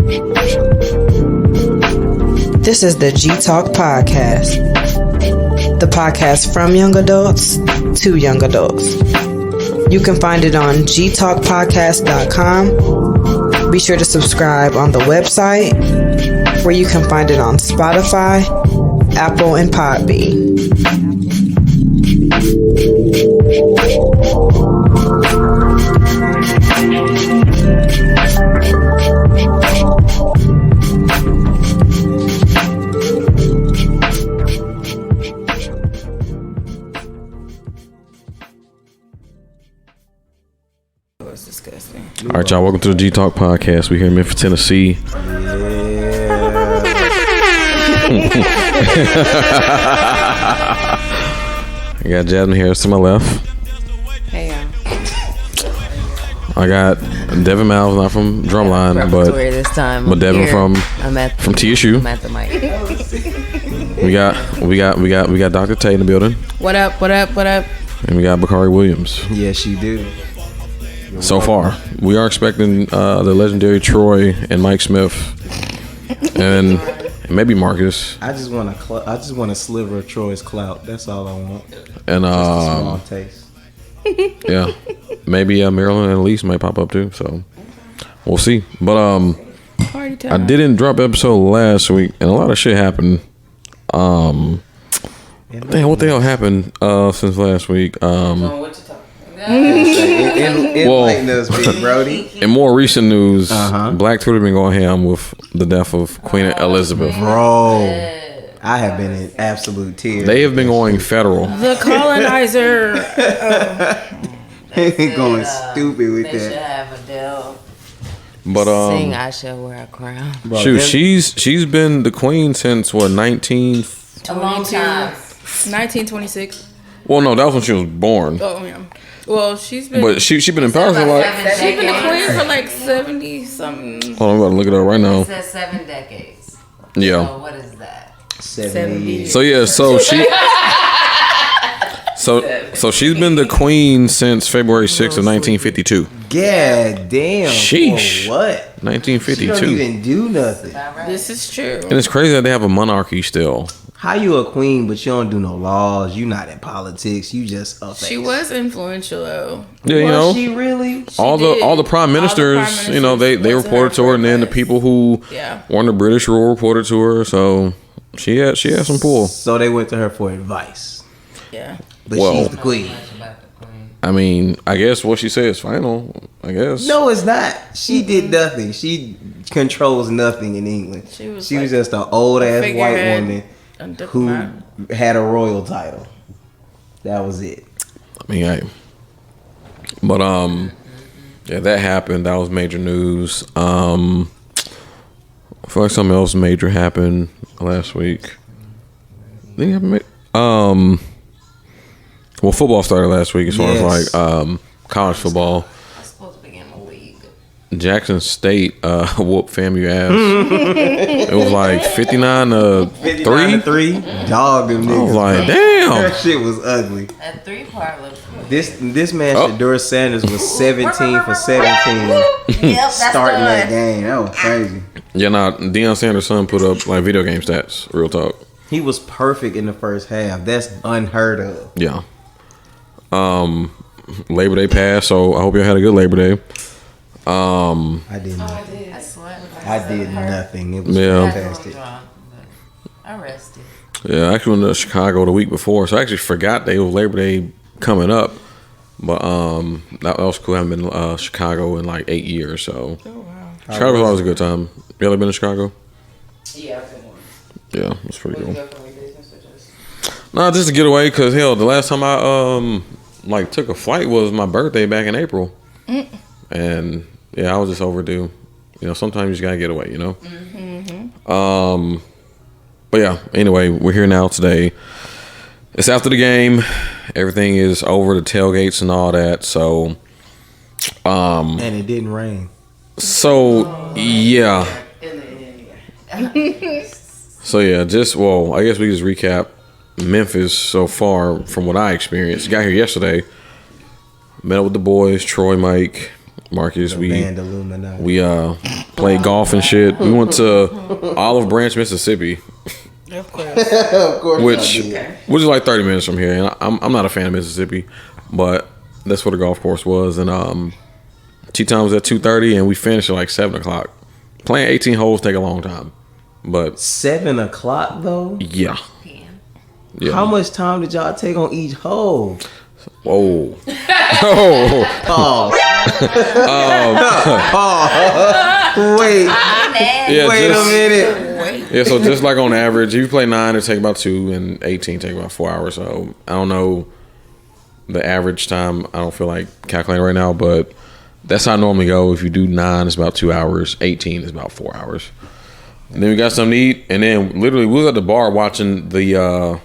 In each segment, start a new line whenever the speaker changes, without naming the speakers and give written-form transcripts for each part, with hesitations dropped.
This is the G Talk Podcast, the podcast from young adults to young adults. You can find it on gtalkpodcast.com. Be sure to subscribe on the website, where you can find it on Spotify, Apple, and Podbean.
All right, y'all. Welcome to the G Talk Podcast. We're here in Memphis, Tennessee. I got Jasmine here to my left.
Hey,
I got Devyn Miles, not from Drumline, but
this time.
But Devyn from TSU.
I'm at the mic.
We got Dr. Tay in the building.
What up?
And we got Bakari Williams.
Yes, you do.
So far, we are expecting the legendary Troy and Mike Smith, and maybe Marcus.
I just want a sliver of Troy's clout. That's all I want.
And
just a small taste.
Yeah, maybe Marilyn and Elyse might pop up too. So we'll see. But I didn't drop episode last week, and a lot of shit happened. Damn, what the hell happened since last week?
Enlighten us, Big Brody.
In more recent news, Black Twitter been going ham with the death of Queen Elizabeth.
Bro, I have been in absolute tears.
They have been going federal.
The colonizer.
They been going stupid with
They should
that.
have Adele
But
sing "I Shall Wear a Crown."
Bro,
shoot, she's been the queen since what, 19?
A long time.
1926.
Well, no, that was when she was born.
Oh yeah. Well, she's been.
But she been in power for like.
She's been the queen for like 70 something.
Hold on, I'm about to look it up right now.
It says 7 decades.
Yeah.
So what is that?
70 years.
So yeah, so she. So she's been the queen since February 6th of 1952.
God damn.
Sheesh.
For what?
1952.
She don't even do nothing.
This is true.
And it's crazy that they have a monarchy still.
How you a queen, but you don't do no laws? You not in politics. You just a face.
She was influential though.
Yeah, you know.
Was she really?
All the prime ministers, you know, they reported to her, and then the people who were in the British rule reported to her. So she had some pull.
So they went to her for advice.
Yeah.
But
Well,
she's the queen.
I mean, I guess what she said is final. I guess.
No, it's not. She did nothing. She controls nothing in England. She was just an old ass white woman who had a royal title. That was it.
I mean, hey. But yeah, that happened. That was major news. I feel like something else major happened last week. Well, football started last week as far as like college football.
I'm supposed to begin the league.
Jackson State whooped FAMU ass. It was like 59-3.
Dog them niggas.
I was like, damn.
That shit was ugly.
That 3-part looks good.
This man Shador Sanders was 17 for 17 starting that game. That was crazy.
Yeah, nah, Deion Sanders' son put up like video game stats. Real talk.
He was perfect in the first half. That's unheard of.
Yeah. Labor Day passed, so I hope y'all had a good Labor Day.
I didn't.
I slept.
I did nothing. It was
Yeah.
fantastic.
I rested.
Yeah, I actually went to Chicago the week before, so I actually forgot that it was Labor Day coming up. But that was cool. I haven't been to Chicago in like 8 years, so Chicago was always a good time. You ever been to Chicago?
Yeah, I've been one.
Yeah, it's pretty cool. Nah, just to get away, cause hell, the last time I like took a flight was my birthday back in April, and yeah, I was just overdue. You know, sometimes you just gotta get away. You know. But yeah. Anyway, we're here now today. It's after the game. Everything is over, the tailgates and all that. So,
And it didn't rain.
so yeah. So yeah, I guess we just recap Memphis so far from what I experienced. Got here yesterday, met up with the boys, Troy, Mike, Marcus.
The
We
band Illuminati.
played golf and shit. We went to Olive Branch, Mississippi.
Of course.
Of course.
Which is like 30 minutes from here. And I'm not a fan of Mississippi, but that's where the golf course was. And tee time was at 2:30, and we finished at like 7 o'clock. Playing 18 holes take a long time, but
7 o'clock though.
yeah.
How much time did y'all take on each hole?
Whoa. Oh.
Pause. Pause. Wait.
Yeah,
Wait a minute.
Yeah, so just like on average, if you play 9, it take about 2, and 18 take about 4 hours. So I don't know the average time. I don't feel like calculating right now, but that's how I normally go. If you do 9, it's about 2 hours. 18 is about 4 hours. And then we got something to eat, and then literally we was at the bar watching the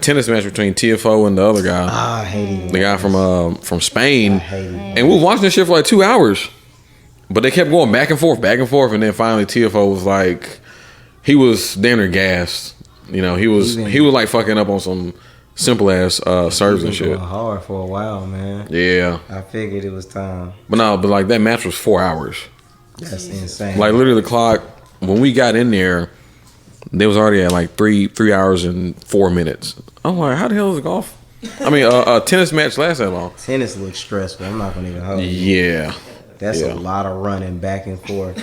tennis match between TFO and the other guy.
I hate it.
The guy from Spain.
I hate it.
And we were watching this shit for like 2 hours. But they kept going back and forth, and then finally TFO was like, he was damn near gassed. You know, he was like fucking up on some simple ass serves and shit.
Going hard for a while, man.
Yeah.
I figured it was time.
But like that match was 4 hours.
That's insane.
Like literally the clock, when we got in there, they was already at like 3 hours and 4 minutes. I'm like, how the hell is golf? I mean, a tennis match lasts that long?
Tennis looks stressful. I'm not gonna even hold you.
Yeah.
That's a lot of running back and forth.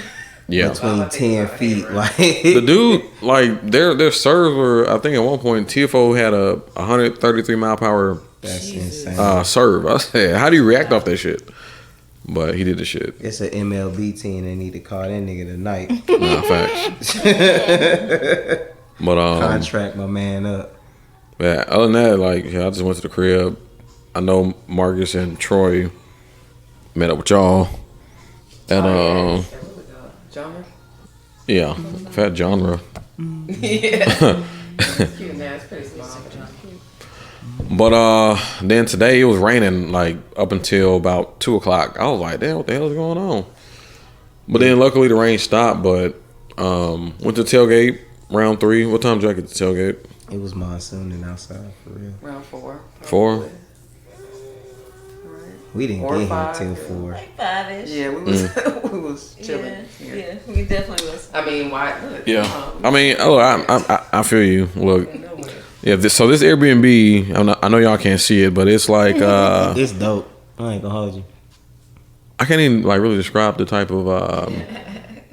Yeah.
Between 10 feet. Like
the dude, like their serves were, I think at one point TFO had a 133 mile per hour
that's insane.
serve. I said, how do you react off that shit? But he did the shit.
It's an MLB team. They need to call that nigga tonight.
Nah, facts. But
contract my man up.
Yeah, other than that, like I just went to the crib. I know Marcus and Troy met up with y'all at
genre.
Yeah, fat genre.
Yeah. Cute, man. It's pretty small.
But then today it was raining like up until about 2 o'clock. I was like, damn, what the hell is going on? But then luckily the rain stopped. But went to tailgate round 3. What time did y'all get to tailgate?
It was monsooning outside for real.
Round 4.
4?
We didn't get here till 4.
5-ish. Yeah, we was chilling.
Yeah, we definitely was.
I mean, why?
Yeah. I mean, I feel you. Look. Yeah, so this Airbnb, I know y'all can't see it, but it's like
it's dope. I ain't gonna hold you.
I can't even like really describe the type of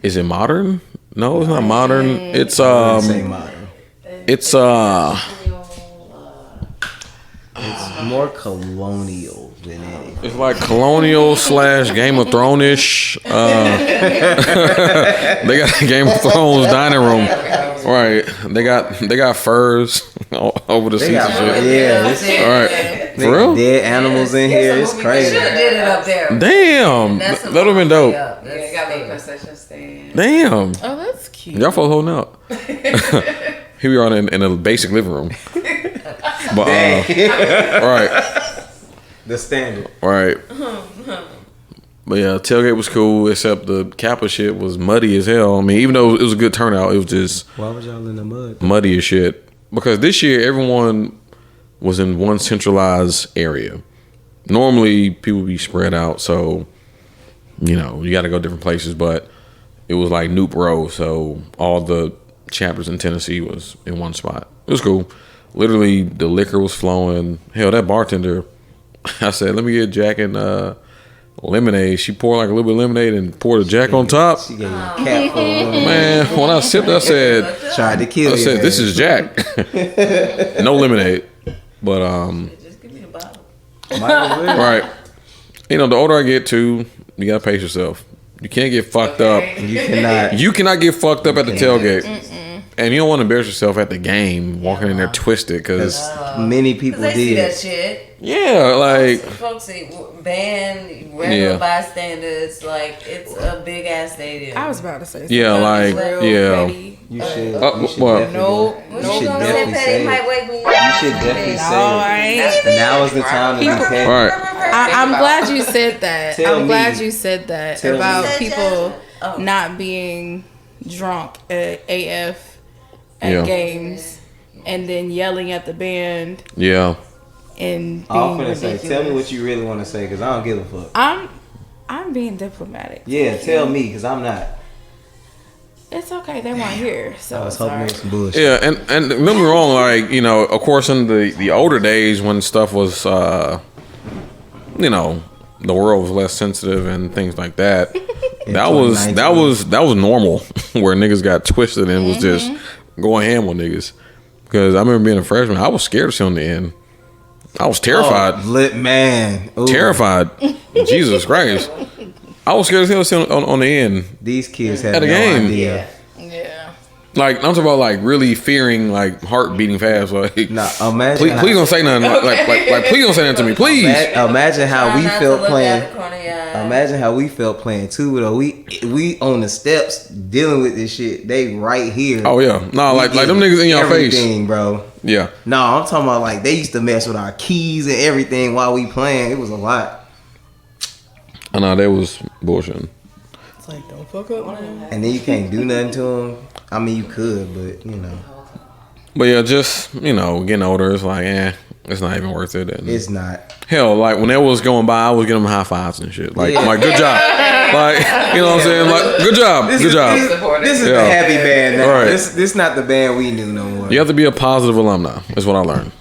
is it modern? No, it's not modern. It's
say modern.
It's
more colonial than anything.
it's like colonial / Game of Thrones-ish. They got a Game of Thrones dining room. Right. They got furs over the seats and shit.
Yeah.
All right. For real?
Dead animals in here. It's crazy.
Should have did it up there.
Damn. That would have been dope.
Yeah, they got a concession stand.
Damn.
Oh, that's cute.
Y'all folks holding out. Here we are in a basic living room. But right.
The standard.
Right. But yeah, tailgate was cool, except the Kappa shit was muddy as hell. I mean, even though it was a good turnout, it was just
Why was y'all in the mud?
muddy as shit. Because this year, everyone was in one centralized area. Normally, people be spread out, so, you know, you got to go different places. But it was like Noop Row, so all the chapters in Tennessee was in one spot. It was cool. Literally, the liquor was flowing. Hell, that bartender, I said, let me get Jack and lemonade. She poured like a little bit of lemonade and poured a Jack on top.
She gave me a cap full of lemonade.
Man, when I sipped, I said,
Tried to kill you.
this is Jack. No lemonade. But
Just give me the bottle.
right. You know, the older I get too, you gotta pace yourself. You can't get fucked up. You cannot get fucked up at the tailgate. And you don't want to embarrass yourself at the game, walking in there twisted, because
many people
They see that
did.
shit.
yeah, like
Folks see band, regular bystanders, like it's a big ass stadium.
I was about to say.
yeah, like
real
yeah.
petty.
You should.
Well,
You should definitely.
Nope.
What
You
you
should
gonna
definitely
say,
say
Patty? Might
it.
wake me
You should definitely
All
say
right.
it. Now is the time to be petty.
Right.
I'm glad you said that.
Tell
I'm glad
me.
you said that
Tell
about
me.
people
Oh.
not being drunk at AF at
Yeah.
games and then yelling at the band
Yeah.
and
I'm
being
finna say,
ridiculous.
tell me what you really want to say, because I don't give a fuck.
I'm being diplomatic.
Yeah, tell me, because I'm not.
It's okay. They weren't here, so
I was
it's
hoping it
alright.
was some bullshit.
Yeah, and don't get me wrong, like, you know, of course in the older days when stuff was you know, the world was less sensitive and things like that. that was normal where niggas got twisted and was just going ham on niggas. Because I remember being a freshman, I was scared to see on the end. I was terrified.
Oh, lit man. Ooh.
Terrified. Jesus Christ. I was scared to see on the end.
These kids had
At a
no
game.
idea.
Yeah.
Like, I'm talking about, like, really fearing, like, heart beating fast. Like,
Nah, imagine.
please don't say nothing. Like, please don't say nothing to me. Please.
Imagine how we felt playing.
Imagine
Imagine how we felt playing too. Though we on the steps dealing with this shit. They right here.
Oh, yeah. No, like them niggas in your face.
Everything, bro.
Yeah.
No, I'm talking about like they used to mess with our keys and everything while we playing. It was a lot.
I know, that was bullshit.
It's like, don't fuck up, man.
And then you can't do nothing to them. I mean, you could, but you know,
But yeah, just, you know, getting older, it's like, it's not even worth it. And
it's not.
hell, like when they was going by, I was giving them high fives and shit. Like,
Yeah.
like good job. Like, you know what I'm saying? Like, good job. Good job.
This is
Yeah.
the happy band now.
Right.
This not the band we knew no more.
You have to be a positive alumni. That's what I learned.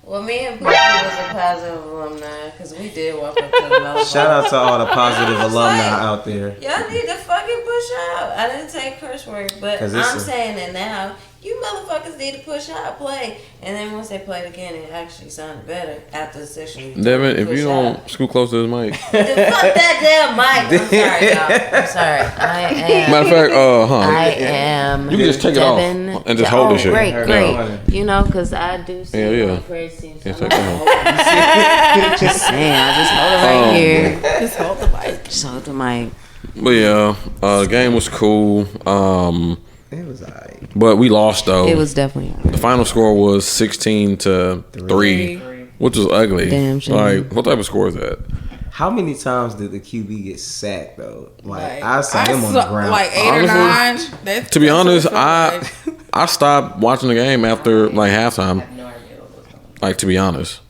Well, me and Bookie was a positive alumni because we did walk up to the low.
Shout out to all the positive alumni out there.
Y'all need to fucking push out. I didn't take curse words, but
'Cause
I'm
it's
saying it now. You motherfuckers need to push out, play. And then once they played again, it actually sounded better after the session.
Devin, if you don't scoot close to this mic.
Fuck that damn mic. I'm sorry, y'all. I'm sorry. I am.
Matter of fact,
I am.
You can just take it off
Devyn.
and just hold this shit.
Great,
Yeah.
great. You know, because I do see
Yeah.
crazy.
Yeah, take it off.
Just saying, I just hold it right here.
Just hold the mic.
Just hold the mic.
But yeah, the game was cool.
It was alright.
But we lost though.
It was definitely
The final score was 16-3, which was ugly.
Damn shame.
Like, what type of score is that?
How many times did the QB get sacked though? Like
Like,
I saw him on the ground.
Like 8
Honestly,
or 9. That's,
To be
that's what
honest,
it felt like.
I stopped watching the game after like halftime. Like, to be honest.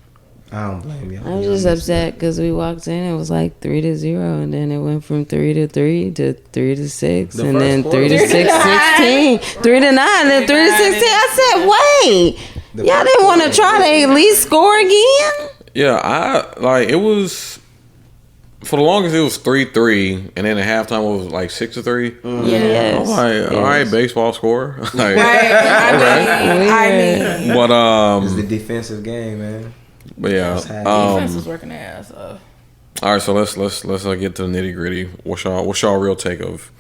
I don't blame you.
I was just upset because we walked in. It was like 3-0, and then it went from 3-3 to 3-6,
The
and
first
then
quarter.
3-6, 16, 3-9, then 3-16. I said, "Wait, y'all didn't want to try to at least score again?"
Yeah, it was, for the longest it was 3-3, and then at halftime it was like 6-3.
Yes.
I'm like, all right, baseball score. Like,
Right. I mean,
but
It's the defensive game, man.
but yeah.
defense was working their ass off.
All right, so let's get to the nitty gritty. What's y'all real take of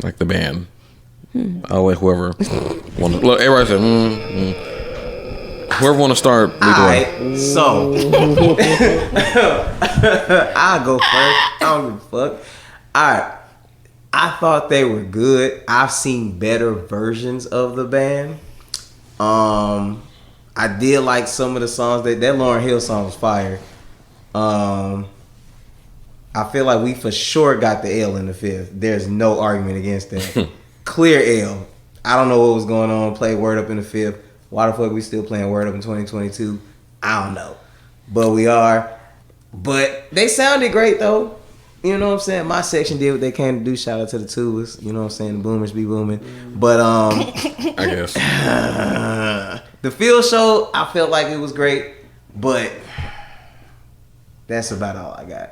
like the band? I'll let whoever want to look. Everybody said, whoever want to start. Lead the way.
Alright, so I'll go first. I don't give a fuck. Alright. I thought they were good. I've seen better versions of the band. I did like some of the songs. That Lauryn Hill song was fire. I feel like we for sure got the L in the fifth. There's no argument against that. Clear L. I don't know what was going on. Play Word Up in the fifth. Why the fuck we still playing Word Up in 2022? I don't know. But we are. But they sounded great though. You know what I'm saying? My section did what they came to do. Shout out to the tubas. You know what I'm saying? The boomers be booming. But
I guess.
the field show, I felt like it was great. But that's about all I got.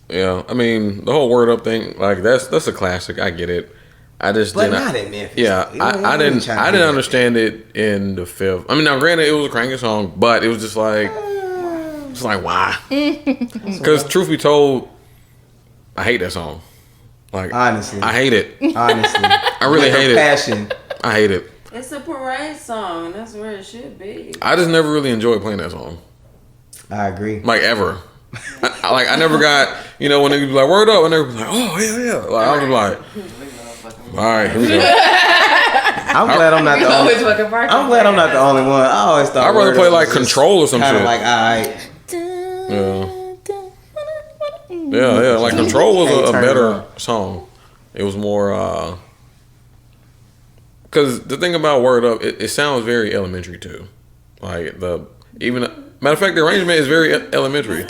Yeah, I mean the whole Word Up thing, like that's a classic. I get it. I just
But
didn't.
not in Memphis.
Yeah, I didn't understand it in the fifth. I mean, now granted, it was a cranky song, but it was just like, it's like why? Because truth be told, I hate that song. Like
Honestly.
I hate it.
Honestly.
I really
With
hate it.
passion.
I hate it.
It's a parade song. That's where it should be.
I just never really enjoyed playing that song,
I agree.
like ever. I never got, you know, when they be like Word Up, and they be like, oh yeah. Like I was like, all right, here we go.
I'm glad I'm not the only. I'm glad I'm not the only one. I always thought
I'd rather
Word
play
Up
like
was just
Control or some
kinda
shit.
like, alright.
Yeah, like Control was
Can't
a
turn it
better
on.
song. It was more, because the thing about Word Up, it sounds very elementary too. Like Even matter of fact, the arrangement is very elementary.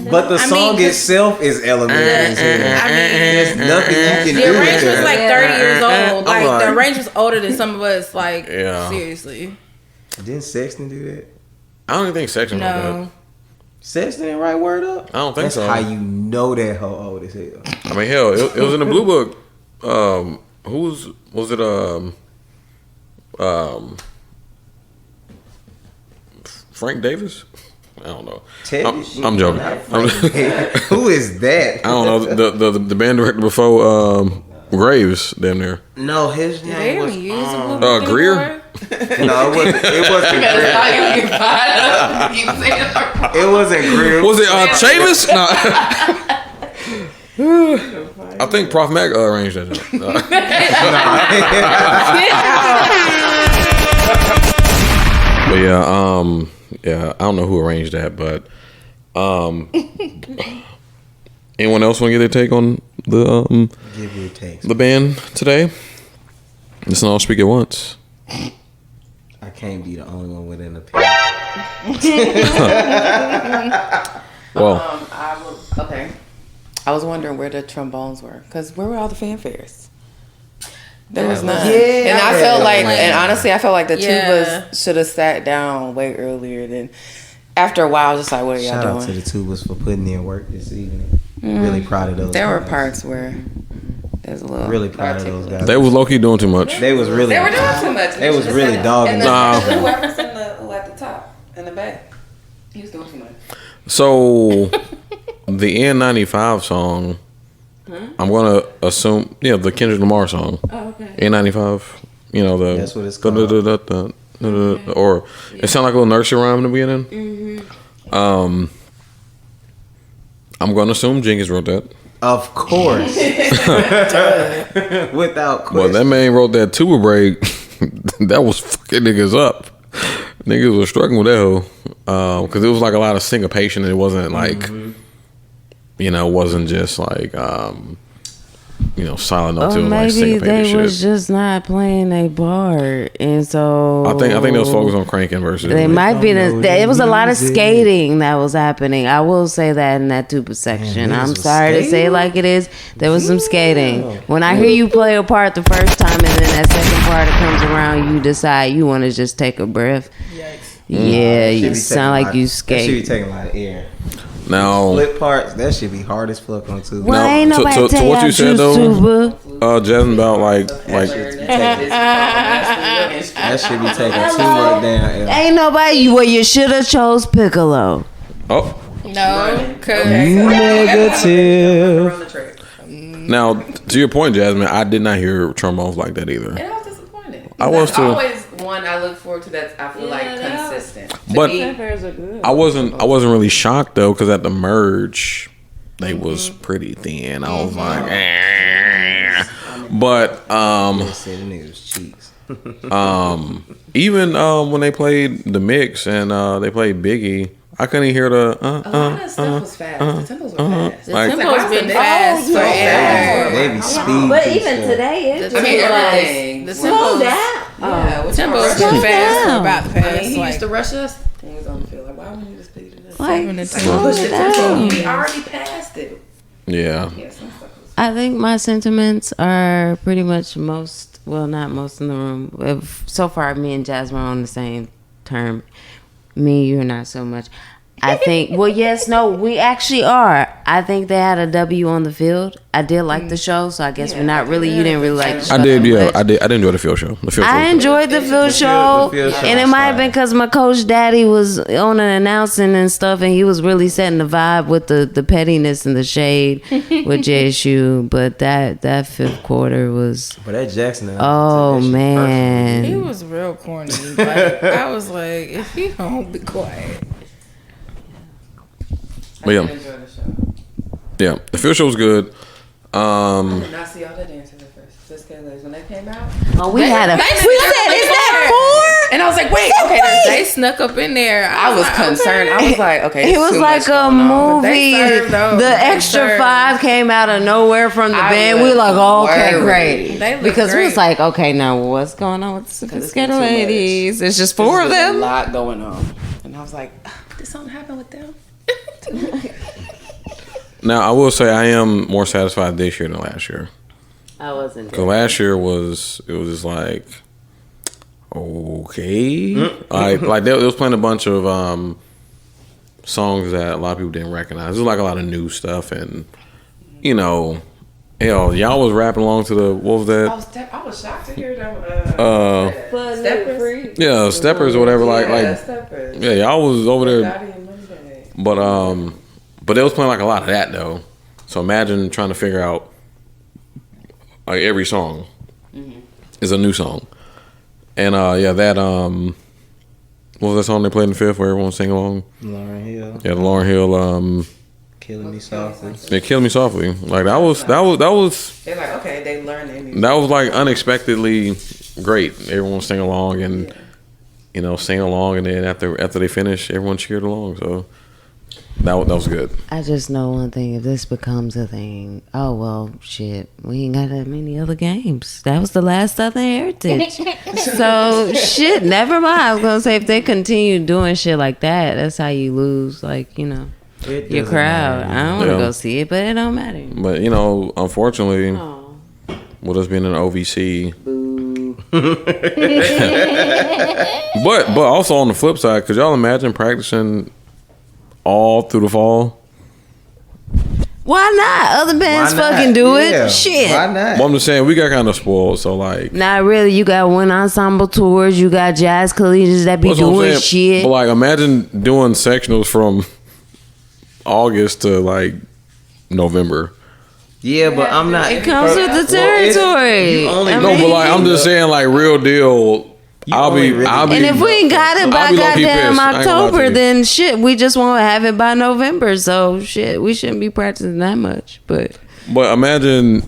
But the song itself is elementary. There's nothing you can
The
do with
arrangement's
it.
like 30 years old. Like,
like-
the arrangement's older than some of us. Like,
Yeah.
seriously.
Didn't Sexton do that?
I don't even think section like that.
No.
Sexton didn't write Word Up?
I don't think
That's
so.
how you know that hoe old as hell.
I mean, hell, it was in the Blue Book. Was it? Frank Davis? I don't know. I'm joking.
Who is that?
I don't know. The band director before Graves, damn near.
No, his
They
name
don't
was
use a Blue Book
Greer?
anymore?
no, it wasn't Greer. It wasn't Greer.
Was it Chavis? No. I think Prof Mac arranged that. But yeah, I don't know who arranged that, but anyone else want to get their take on the
Give your takes.
the band today? Let's not all speak at once.
I can't be the only one with an opinion.
Well,
Okay. I was wondering where the trombones were, because where were all the fanfares? There was none.
Yeah.
And I felt like,
Yeah.
and honestly, I felt like the
Yeah.
tubas should have sat down way earlier than. After a while, I was just like, what are y'all
Shout out to
doing?
the tubas for putting in work this evening. Really proud of those
There were
guys.
parts where there's a little.
Really proud of those guys.
they was low key doing too much.
They was really.
They were doing too much.
They was really dogging.
And
it.
Nah.
whoever's in who at the top in the back, he was doing too much.
So the N95 song, I'm gonna assume, the Kendrick Lamar song.
Oh, okay.
N95, the
That's what it's called.
Or it sounded like a little nursery rhyme in the beginning. I'm gonna assume Jenkins wrote that.
Of course. Without question.
Well, that man wrote that tuba break. That was fucking niggas up. Niggas was struggling with that hoe. Because it was like a lot of syncopation, and it wasn't like, wasn't just like, silent notes.
Or
It was like
maybe
syncopated
they
shit.
was just not playing a bar, and so
I think they was focused on cranking versus.
They might be.
know
It was a lot of
music.
skating that was happening. I will say that in that tuba section.
niggas
I'm
was
sorry to say it
skating?
like it is. There was some skating. When I hear you play a part the first time, and then that second part that comes around, you decide you want to just take a breath. Yeah,
Should
you
be
sound
taking
like
a
you
lot- That should be
skate.
taking a lot of air.
Now,
Split parts, that should be hard as fuck on tuba.
Well,
No,
ain't
to-
nobody
to
tell
what
y'all
you said,
juice
though,
tuba.
Jasmine about like
That should be taking too much damn air.
Ain't nobody. Well, you should have chose piccolo.
oh.
No, because
Negative.
Now, to your point, Jasmine, I did not hear trombones like that either.
And I was disappointed.
I was too.
Always one I look forward to that I feel like consistent. To
But
me,
I wasn't really shocked though, because at the merge, they was pretty thin. I was like, eh. But
They said the niggas cheeks.
even when they played the mix and they played Biggie, I couldn't hear the
a lot of stuff was fast. The tempos were fast.
like
tempo's been fast forever.
They be speed.
But
through
even
stuff.
today, it
I
just
mean,
was
everything.
The
was-
tempo
down.
Yeah, what's
Tempo's
wrong?
been fast
down.
for about the
I mean,
past
he used
like
to rush us. He was on the field. Like, why wouldn't you just speed it up?
Like,
7 to
slow
10.
Push the
it
tempo.
down.
We already passed it.
yeah.
Yeah, some stuff was.
I think my sentiments are pretty much not most in the room. So far, me and Jasmine are on the same term. Me, you're not so much. I think, we actually are. I think they had a W on the field. I did like the show, so I guess you didn't really like the show.
I did,
that
yeah.
much.
I did enjoy the field show. The field show.
I enjoyed the field show,
field show
and it
was
might have
fire.
been because my coach daddy was on an announcing and stuff, and he was really setting the vibe with the pettiness and the shade with JSU. But that fifth quarter was,
But that Jackson.
oh
He
man,
was real corny. Like, I was like, if you don't be quiet.
But yeah.
I did enjoy the show.
Yeah, the field show was good.
I did not see all the dancers at first. Just because when they came out.
we had a. We said, is that
And I was like, wait, okay.
They snuck up in there.
I was
like,
concerned. I was like, okay.
It was
too
like
much
a
going on.
movie.
They served those.
The
They
extra
served.
5 came out of nowhere from the
I
band. We
was
were like, oh, okay,
worried.
great.
They look
Because we was
great.
like, okay, now what's going on with the
it's
sophisticated
too much.
ladies? There's just 4 of
There's
them.
a lot going on. And I I was like, did something happen with them?
Now I will say I am more satisfied this year than last year.
I wasn't.
Because last year was just like okay, like they was playing a bunch of songs that a lot of people didn't recognize. It was like a lot of new stuff, and you know, hell, y'all was rapping along to the what was that?
I was shocked to hear them.
Steppers.
Yeah, Steppers or whatever. Like
Steppers.
yeah, y'all was over there.
Bakari and Monday.
But they was playing like a lot of that though. So imagine trying to figure out like every song is a new song. And yeah, that what was that song they played in the fifth where everyone sang along?
Lauryn Hill.
Yeah, the Lauryn Hill
Killing Me Softly.
They Killed Me Softly. Like that was
They're like, okay, they learned their music.
that was like unexpectedly great. Everyone sang along and you know, sing along, and then after they finished, everyone cheered along. So that was good.
I just know one thing: if this becomes a thing, oh well, shit, we ain't got that many other games. That was the last Southern Heritage. So shit, never mind. I was gonna say if they continue doing shit like that, that's how you lose, like, you know, your crowd. I don't want to go see it, but it don't matter.
But you know, unfortunately, with us being an OVC. but also on the flip side, could y'all imagine practicing all through the fall?
Why not? Other bands fucking do it. Shit.
Why not?
Well, I'm just saying we got kind of spoiled. So like,
Not really. You got one ensemble tours. You got jazz collegians that be
that's what I'm
doing
saying.
shit.
But like, imagine doing sectionals from August to like November.
Yeah, but I'm not.
It comes with the territory.
No, but like, I'm just saying, like, real deal. I'll be.
And if we ain't got it by
I'll be low-key
goddamn
pissed. I ain't gonna lie to
October,
you.
then shit, we just won't have it by November. So shit, we shouldn't be practicing that much. But
imagine,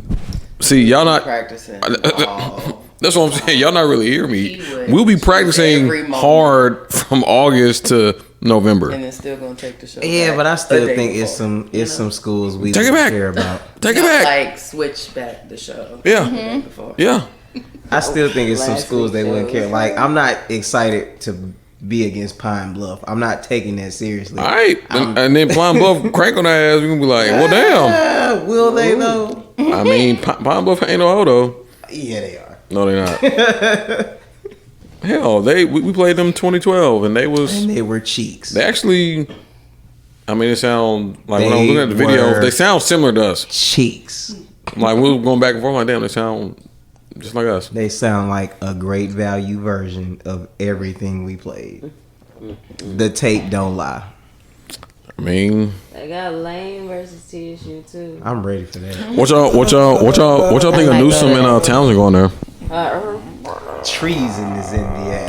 see, y'all not
Practicing.
That's what I'm saying. Y'all not really hear me.
He would.
We'll be practicing
Every moment.
hard from August to November.
And it's still gonna take the show.
Yeah,
back
but I
a
still
day
think
before.
it's some schools we
Take it
don't
back.
care about.
Take it back.
Like switch back the show.
Yeah.
The day before.
Yeah.
I still think it's some
Last
schools they
week's
wouldn't
shows.
care. Like, I'm not excited to be against Pine Bluff. I'm not taking that seriously.
All right. And then Pine Bluff crank on that ass. We gonna be like, well, damn.
Will they though?
I mean, Pine Bluff ain't no hoe though.
Yeah, they are.
No, they're not. Hell, we played them 2012, and they
were cheeks.
They actually, I mean, it sound like when I was
They
looking at the videos,
were
they sound similar to us.
Cheeks.
Like we were going back and forth, like damn, they sound just like us.
They sound like a great value version of everything we played. The tape don't lie.
I mean,
they got Lane versus TSU too.
I'm ready for that.
what y'all think of Newsom and Townsend going there?
Treason is in the air.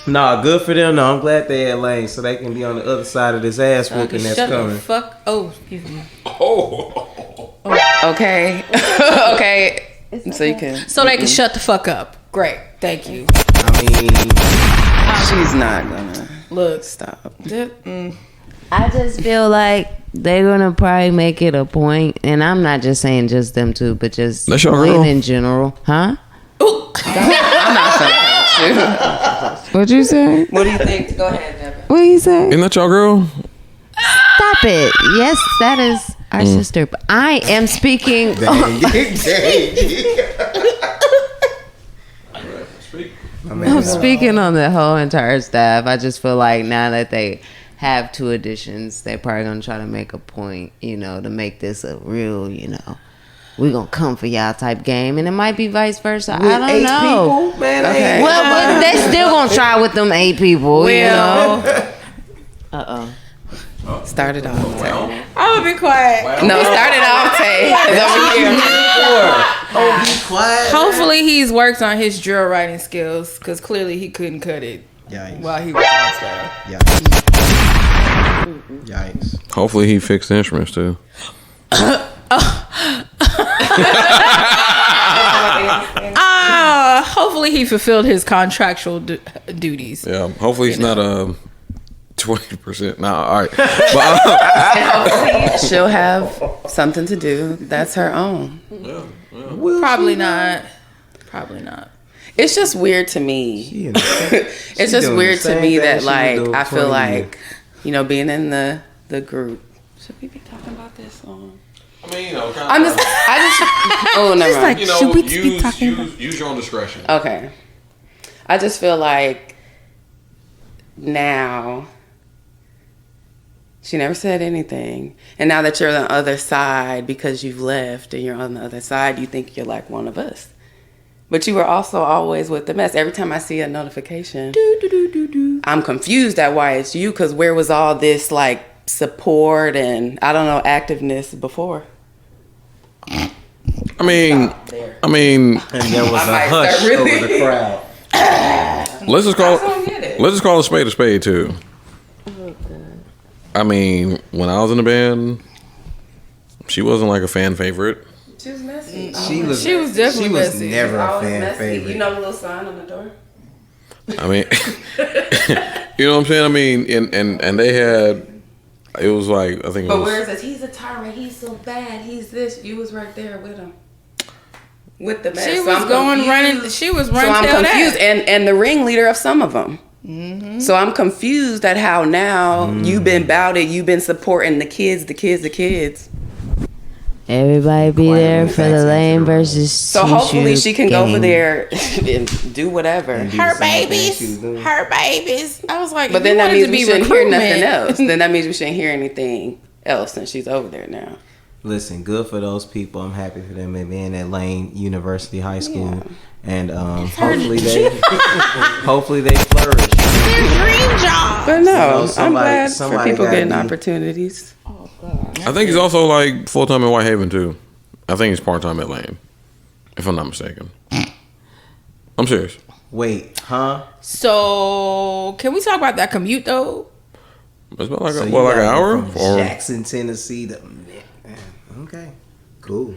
Nah, good for them. No, I'm glad they had Lane so they can be on the other side of this ass whooping that's
Shut
coming.
the fuck. Oh, excuse me.
Okay. Okay. So you can.
So they can shut the fuck up. Great. Thank you.
I mean,
She's not gonna
Look.
stop.
I just feel like they're gonna probably make it a point, and I'm not just saying just them two, but just
That's your
Lynn
girl.
in general, huh?
I'm not gonna
What'd you say?
What do you think? Go ahead, Devyn.
What you say?
Isn't that y'all girl?
Stop it. Yes, that is our sister. But I am speaking. I'm speaking on the whole entire staff. I just feel like now that they have two additions, they're probably gonna try to make a point, you know, to make this a real, you know, we're gonna come for y'all type game, and it might be vice versa. I don't know.
people, man,
Okay.
Well, but they still gonna try with them 8 people, you know.
Start it off. Tay.
I'm gonna be quiet.
No, start it off, Tay. 'Cause over here.
Oh, be quiet.
Hopefully he's worked on his drill writing skills, because clearly he couldn't cut it
Yikes.
while he was on staff.
Yikes. Yikes.
Hopefully he fixed the instruments too.
Hopefully he fulfilled his contractual duties.
Yeah. Hopefully he's not 20%. Nah, all right. But,
And hopefully she'll have something to do that's her own.
Probably not. Probably not.
It's just weird to me. It's just weird to me that, like, I feel like, you know, being in the group. Should we be talking about this on?
I mean, you know,
I just. Oh, never mind.
you know,
Should we be talking about?
use your own discretion.
Okay. I just feel like now she never said anything. And now that you're on the other side because you've left and you're on the other side, you think you're like one of us. But you were also always with the mess. Every time I see a notification, I'm confused at why it's you, because where was all this like support and, I don't know, activeness before?
I mean,
and there was a hush over the crowd.
let's just call a spade too. I mean, when I was in the band, she wasn't like a fan favorite.
She was messy.
She was
definitely messy.
Never a
Always
fan
messy.
favorite.
You know the little sign on the door?
I mean, you know what I'm saying? I mean, and they had, it was like, I think it
But
was.
where it says, he's a tyrant, he's so bad, he's this, you was right there with him. With the mess.
She
So
was
I'm
going
confused.
running. She was running.
So I'm
tail
confused,
that.
and the ringleader of some of them. Mm-hmm. So I'm confused at how now you've been about it. You've been supporting the kids.
Everybody be there for the lame versus.
So hopefully she can go over
game.
there and do whatever.
Her babies. I was like,
But then
you
that
wanted
means
to
we
be
shouldn't hear nothing
recruitment.
else. Then that means we shouldn't hear anything else since she's over there now.
Listen, good for those people. I'm happy for them being at Lane University High School, and hopefully they flourish.
But no,
So
I'm glad for
somebody
people
gotta
getting
be-
opportunities.
I think he's also like full time in Whitehaven too. I think he's part time at Lane, if I'm not mistaken. I'm serious.
Wait, huh?
So can we talk about that commute though?
It's about like
So you
like an
gotta go
hour
from
or
Jackson, Tennessee to okay, cool.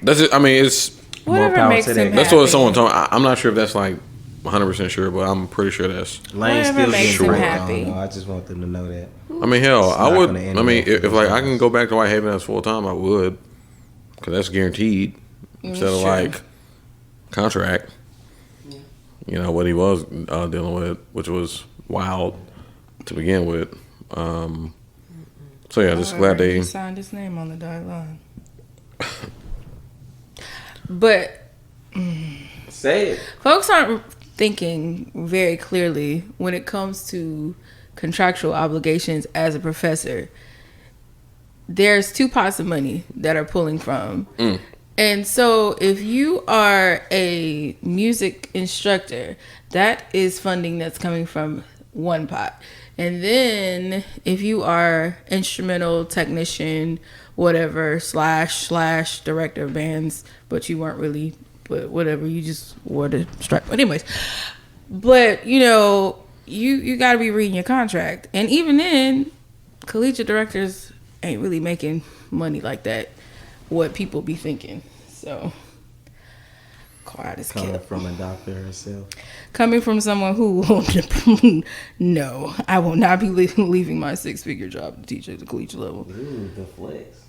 that's it. I mean, it's
Whatever
power
makes
to
him
them.
that's
happy.
what someone told me. I'm not sure if that's like 100% sure, but I'm pretty sure that's.
Lane
Whatever
still
makes
getting
him
great.
happy.
I just want them to know that.
I mean, hell, I
not
would.
gonna end
I mean,
well for
if like I
those
can go back to Whitehaven as full time, I would, because that's guaranteed instead of
Sure.
like contract. You know what he was dealing with, which was wild to begin with. So yeah, just glad they.
He signed his name on the dotted line. But
Say it.
folks aren't thinking very clearly when it comes to contractual obligations as a professor. There's two pots of money that are pulling from. And so if you are a music instructor, that is funding that's coming from one pot. And then if you are instrumental technician, whatever, slash director of bands, but you weren't really, but whatever, you just wore the stripe. But anyways, but you know, you got to be reading your contract. And even then, collegiate directors ain't really making money like that, what people be thinking. So quiet as
Coming
kept.
from a doctor herself.
Coming from someone who will no, I will not be leaving my 6-figure job to teach at the collegiate level.
Ooh, the flex.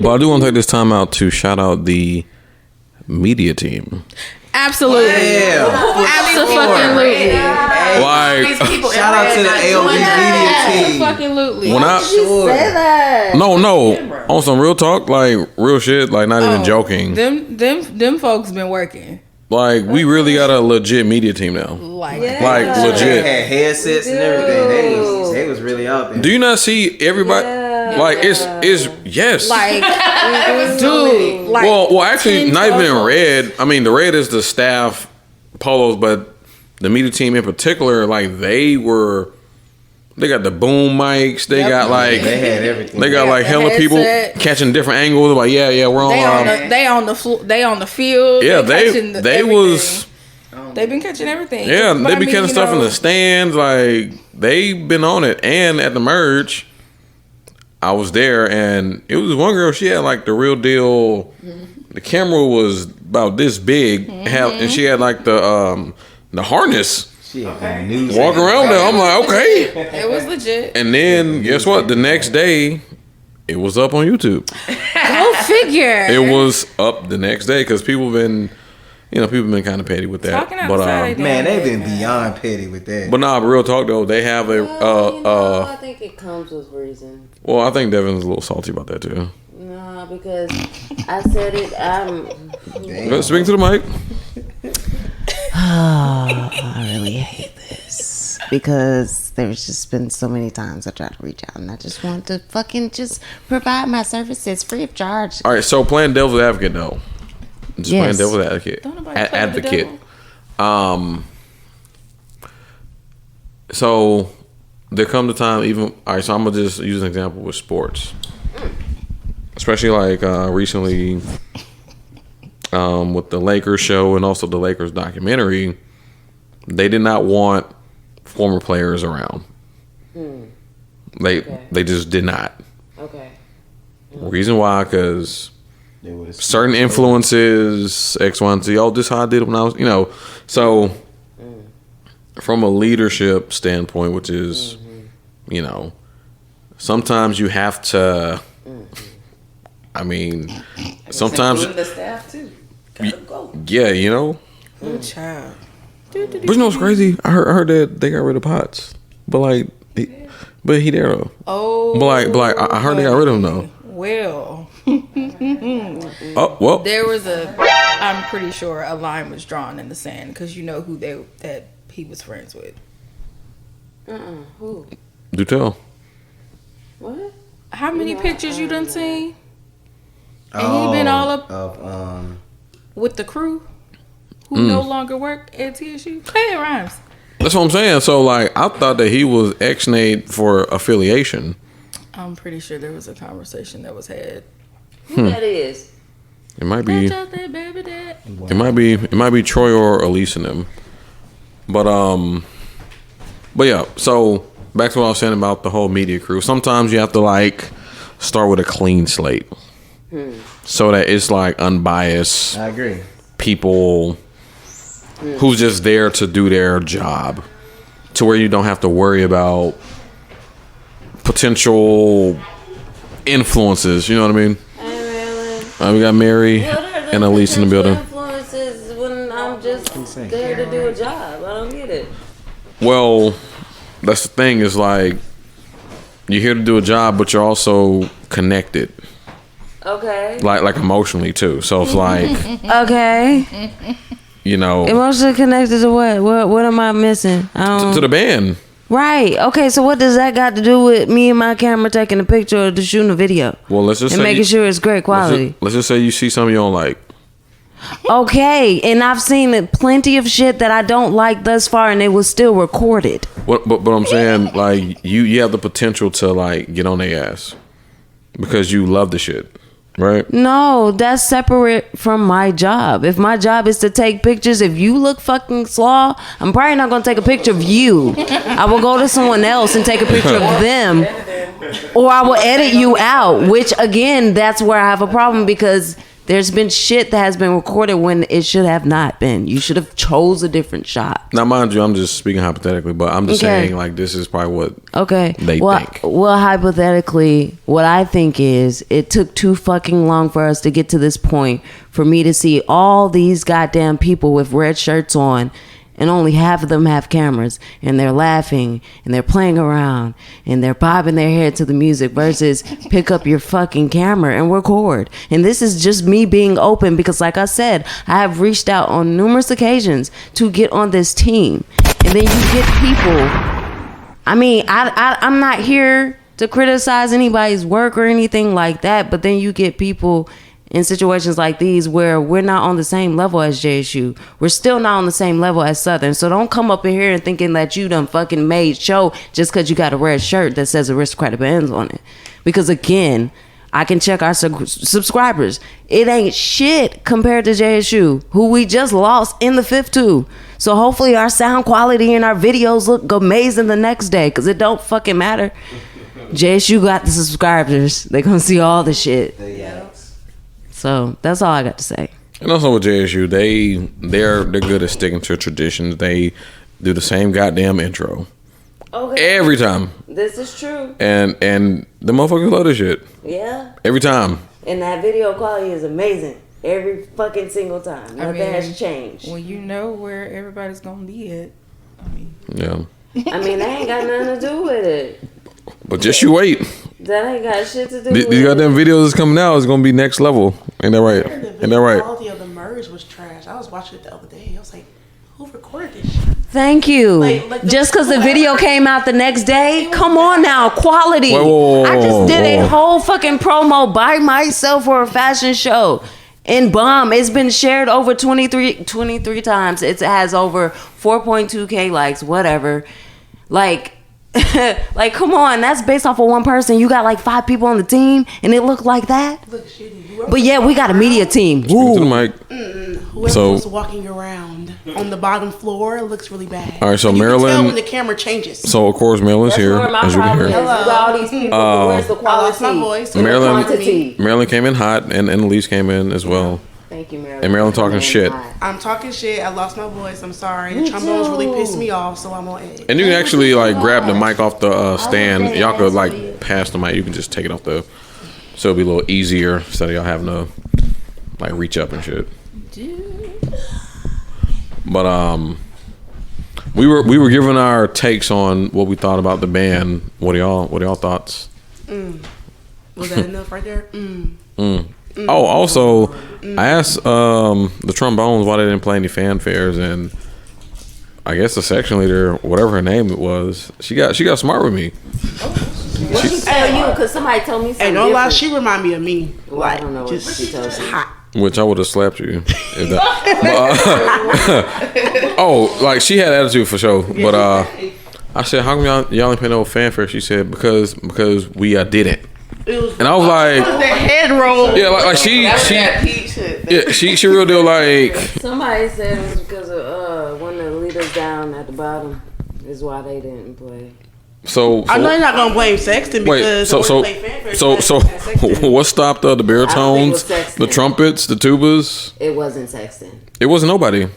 But I do want to take this time out to shout out the media team.
Absolutely. Absolutely.
Like,
Shout out to the ALB media team.
Absolutely.
when I no on some real talk, like real shit, like not even joking.
Them folks been working.
Like we really got a legit media team now.
Like
Like
They
legit.
had headsets and everything. They was really out there.
Do you not see everybody? Like it's yes.
like dude, like
well, actually,
10,
not even in
12
red. I mean, the red is the staff polos, but the media team in particular, like they got the boom mics. They got like
They had everything.
they got like
the
hella people
headset.
catching different angles. Like yeah, we're on.
they on the floor, they on the field.
Yeah,
catching
they
everything.
was.
They've been catching everything.
Yeah,
But
they
I
be
mean,
catching
you
stuff in
know,
the stands. Like they've been on it, and at the merge, I was there, and it was one girl. She had like the real deal. The camera was about this big, and she had like the the harness.
Shit, news.
Walk around there. I'm like, okay.
It was legit.
And then guess what? The next day, it was up on YouTube.
Go figure.
It was up the next day because people been kind of petty with that.
Talking outside,
Man, they've been beyond petty with that.
But nah, real talk though, they have a.
I think it comes with reason.
Well, I think Devyn's a little salty about that too.
No, because I said it.
Speak to the mic.
I really hate this because there's just been so many times I try to reach out and I just want to fucking just provide my services free of charge.
All right, so playing devil's advocate though. Just
Yes.
playing devil's advocate.
Don't nobody play with the
Advocate.
devil.
So there comes a time even. All right, so I'm gonna just use an example with sports, especially like recently with the Lakers show and also the Lakers documentary. They did not want former players around. They just did not.
Okay.
Reason why? Because
They would've
certain influences, X, Y, and Z. Oh, this is how I did it when I was, So, from a leadership standpoint, which is, sometimes you have to. I mean, sometimes,
Including the staff too. Gotta go.
yeah,
Good child.
But you know what's crazy? I heard that they got rid of Potts, but like, but he there though.
Oh.
But like, I heard they got rid of him though.
Well.
Oh well.
There was I'm pretty sure a line was drawn in the sand because you know who that he was friends with.
Who?
Do tell.
What?
How many pictures you done seen? And he been all up with the crew who no longer work at TSU. Hey, it rhymes.
That's what I'm saying. So like, I thought that he was ex-Nate for affiliation.
I'm pretty sure there was a conversation that was had.
Who that is?
It might be.
That's that baby dad.
It might be Troy or Elyse and them. But yeah. So back to what I was saying about the whole media crew. Sometimes you have to like start with a clean slate, so that it's like unbiased.
I agree.
People who's just there to do their job, to where you don't have to worry about potential influences. You know what I mean?
Hey, Marilyn.
We got Mary and Elyse in the building.
Influences when I'm just there to do a job. I don't get it.
Well, that's the thing, is like, you're here to do a job, but you're also connected.
Okay.
Like emotionally too. So it's like,
Okay.
emotionally
connected to what? What am I missing?
to the band.
Right. Okay. So what does that got to do with me and my camera taking a picture or to shooting a video?
Well, let's just
and
say
making sure it's great quality.
Let's just say you see something you don't like.
Okay, and I've seen plenty of shit that I don't like thus far, and it was still recorded.
But I'm saying, like, you have the potential to like get on their ass because you love the shit, right?
No, that's separate from my job. If my job is to take pictures, if you look fucking slaw, I'm probably not gonna take a picture of you. I will go to someone else and take a picture of them, or I will edit you out. Which again, that's where I have a problem because there's been shit that has been recorded when it should have not been. You should have chose a different shot.
Now, mind you, I'm just speaking hypothetically, but I'm just saying, like, this is probably what they think.
Well, hypothetically, what I think is it took too fucking long for us to get to this point for me to see all these goddamn people with red shirts on and only half of them have cameras and they're laughing and they're playing around and they're bobbing their head to the music versus pick up your fucking camera and record. And this is just me being open because, like I said, I have reached out on numerous occasions to get on this team. And then you get people. I mean, I'm not here to criticize anybody's work or anything like that, but then you get people in situations like these where we're not on the same level as JSU. We're still not on the same level as Southern. So don't come up in here and thinking that you done fucking made show just because you got a red shirt that says Aristocratic Bands on it. Because again, I can check our subscribers. It ain't shit compared to JSU, who we just lost in the 5th too. So hopefully our sound quality and our videos look amazing the next day, because it don't fucking matter. JSU got the subscribers. They gonna see all the shit. So that's all I got to say.
And also with JSU, they're good at sticking to traditions. They do the same goddamn intro every time.
This is true.
And the motherfuckers love this shit.
Yeah.
Every time.
And that video quality is amazing. Every fucking single time. Nothing has changed.
Well, you know where everybody's gonna be at.
Yeah.
I mean, that ain't got nothing to do with it.
But just you wait.
That ain't got shit to do with
These
it.
goddamn videos that's coming out is gonna be next level. Ain't that right? Ain't that right?
The quality of the merge was trash. I was watching it the other day. I was like, who recorded this shit?
Thank you.
Like
Just because the video came out the next day? Come on now, quality.
Whoa,
I just did a whole fucking promo by myself for a fashion show. In bomb, it's been shared over 23 times. It has over 4.2k likes, whatever. Like, like, come on, that's based off of one person. You got like 5 people on the team, and it looked like that.
Look shitty.
But yeah, we got a media team.
To the
Woo.
mic.
Whoever was walking around on the bottom floor, it looks really bad.
All right, so
And you can
Marilyn.
tell when the camera changes.
So of course Marilyn's
That's
here,
where my
as you can
problem is.
hear.
You got all these people, but where's the
I lost
quality?
my voice.
Marilyn- Marilyn came in hot, and Elyse came in as well.
Thank you, Marilyn.
And Marilyn talking shit.
I'm talking shit. I lost my voice. I'm sorry. The trombones really pissed me off, so I'm on edge.
And you can actually like grab the mic off the stand. Y'all could like pass the mic. You can just take it off the, so it'll be a little easier instead of y'all having to like reach up and shit. But we were giving our takes on what we thought about the band. What are y'all thoughts?
Was that enough right there?
Oh, also, I asked the trombones why they didn't play any fanfares, and I guess the section leader, whatever her name was, she got smart with me.
What she tell you? Because somebody told me something
Hey, don't lie.
different.
She remind me of me.
Well, I don't know what she told you.
Hot.
Which I would have slapped you. If that, oh, like she had attitude for sure. But I said, how come y'all ain't pay no fanfare? She said, because we didn't. And I was like,
The head roll.
yeah, like she real deal like.
Somebody said it was because of one of the leaders down at the bottom is why they didn't play.
So
I know you're not gonna blame Sexton because
so what stopped the baritones,
Sexton.
the trumpets, the tubas?
It wasn't Sexton.
It wasn't nobody.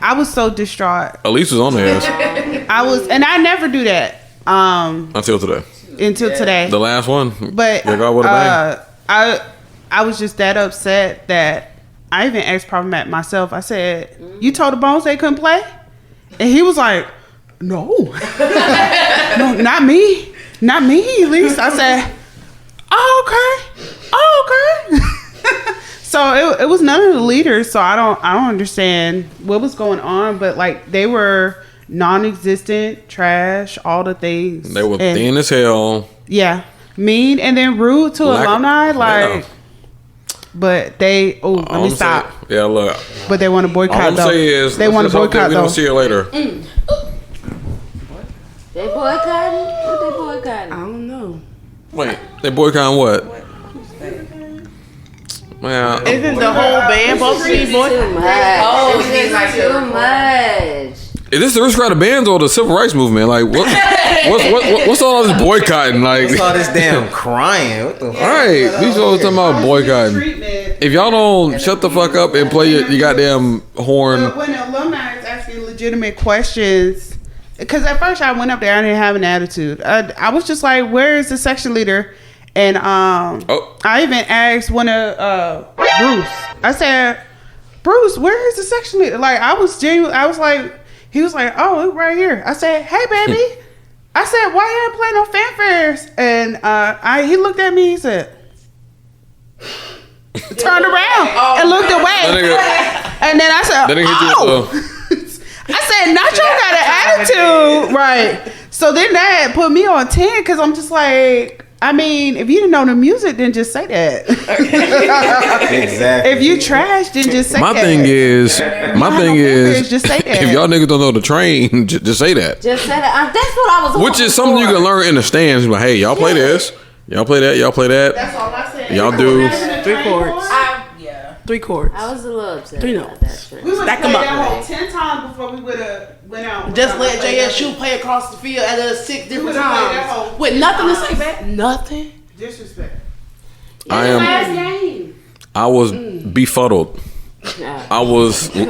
I was so distraught.
Elyse was on the ass
I was, and I never do that.
until today.
Until today.
The last one.
But
They got with a bang.
I was just that upset that I even asked Prophet Matt myself. I said, "You told the Bones they couldn't play?" And he was like, "No, no, not me, Elyse." I said, "Oh, okay." So it was none of the leaders. So I don't understand what was going on. But like they were non-existent, trash, all the things.
They were thin as hell.
Yeah, mean and then rude to alumni. Like, but they. Oh, let me stop.
Yeah, look.
But they want to boycott.
All I'm
though.
saying is
they want to boycott.
We
though.
don't see her later.
They boycotting? What they boycotting?
I don't know.
Wait, they boycotting what? Man,
Isn't the whole band supposed to be
Too
boycotted?
much. Oh, it's too much.
is this the Rich Rider bands or the Civil Rights Movement? Like, what's all this boycotting? Like,
What's all this damn crying? What the
all right, we always talking about boycotting. If y'all don't shut the fuck up and play your goddamn horn.
But when the alumni is asking legitimate questions, because at first I went up there, I didn't have an attitude. I was just like, "Where is the section leader?" And I even asked one of Bruce. I said, "Bruce, where is the section leader?" Like I was genuine. I was like, he was like, "Oh, it's right here." I said, "Hey, baby." I said, "Why you ain't playing no fanfares?" And he looked at me. He said, turned around and looked away. And then I said, "Oh." I said, Nacho got an attitude, right? So then that put me on 10 because I'm just like, I mean, if you didn't know the music, then just say that.
Exactly.
If you trash, then just say
My
that.
thing is,
just say that.
if y'all niggas don't know the train, just say that.
Just say that. That's what I was.
Which is something you can learn in the stands. Like, hey, y'all play this, y'all play that, y'all play that.
That's all I said.
Y'all do.
3 chords. 3 chords.
I was a little upset
3
about
notes.
that shit.
We would have
Stack 'em
played
up.
that whole 10 times before we would have went out.
Just let JSU play across the field at 6 different
would've played that
times
whole
with nothing to say back. Nothing.
Disrespect.
I am.
Last game.
I was befuddled. I was really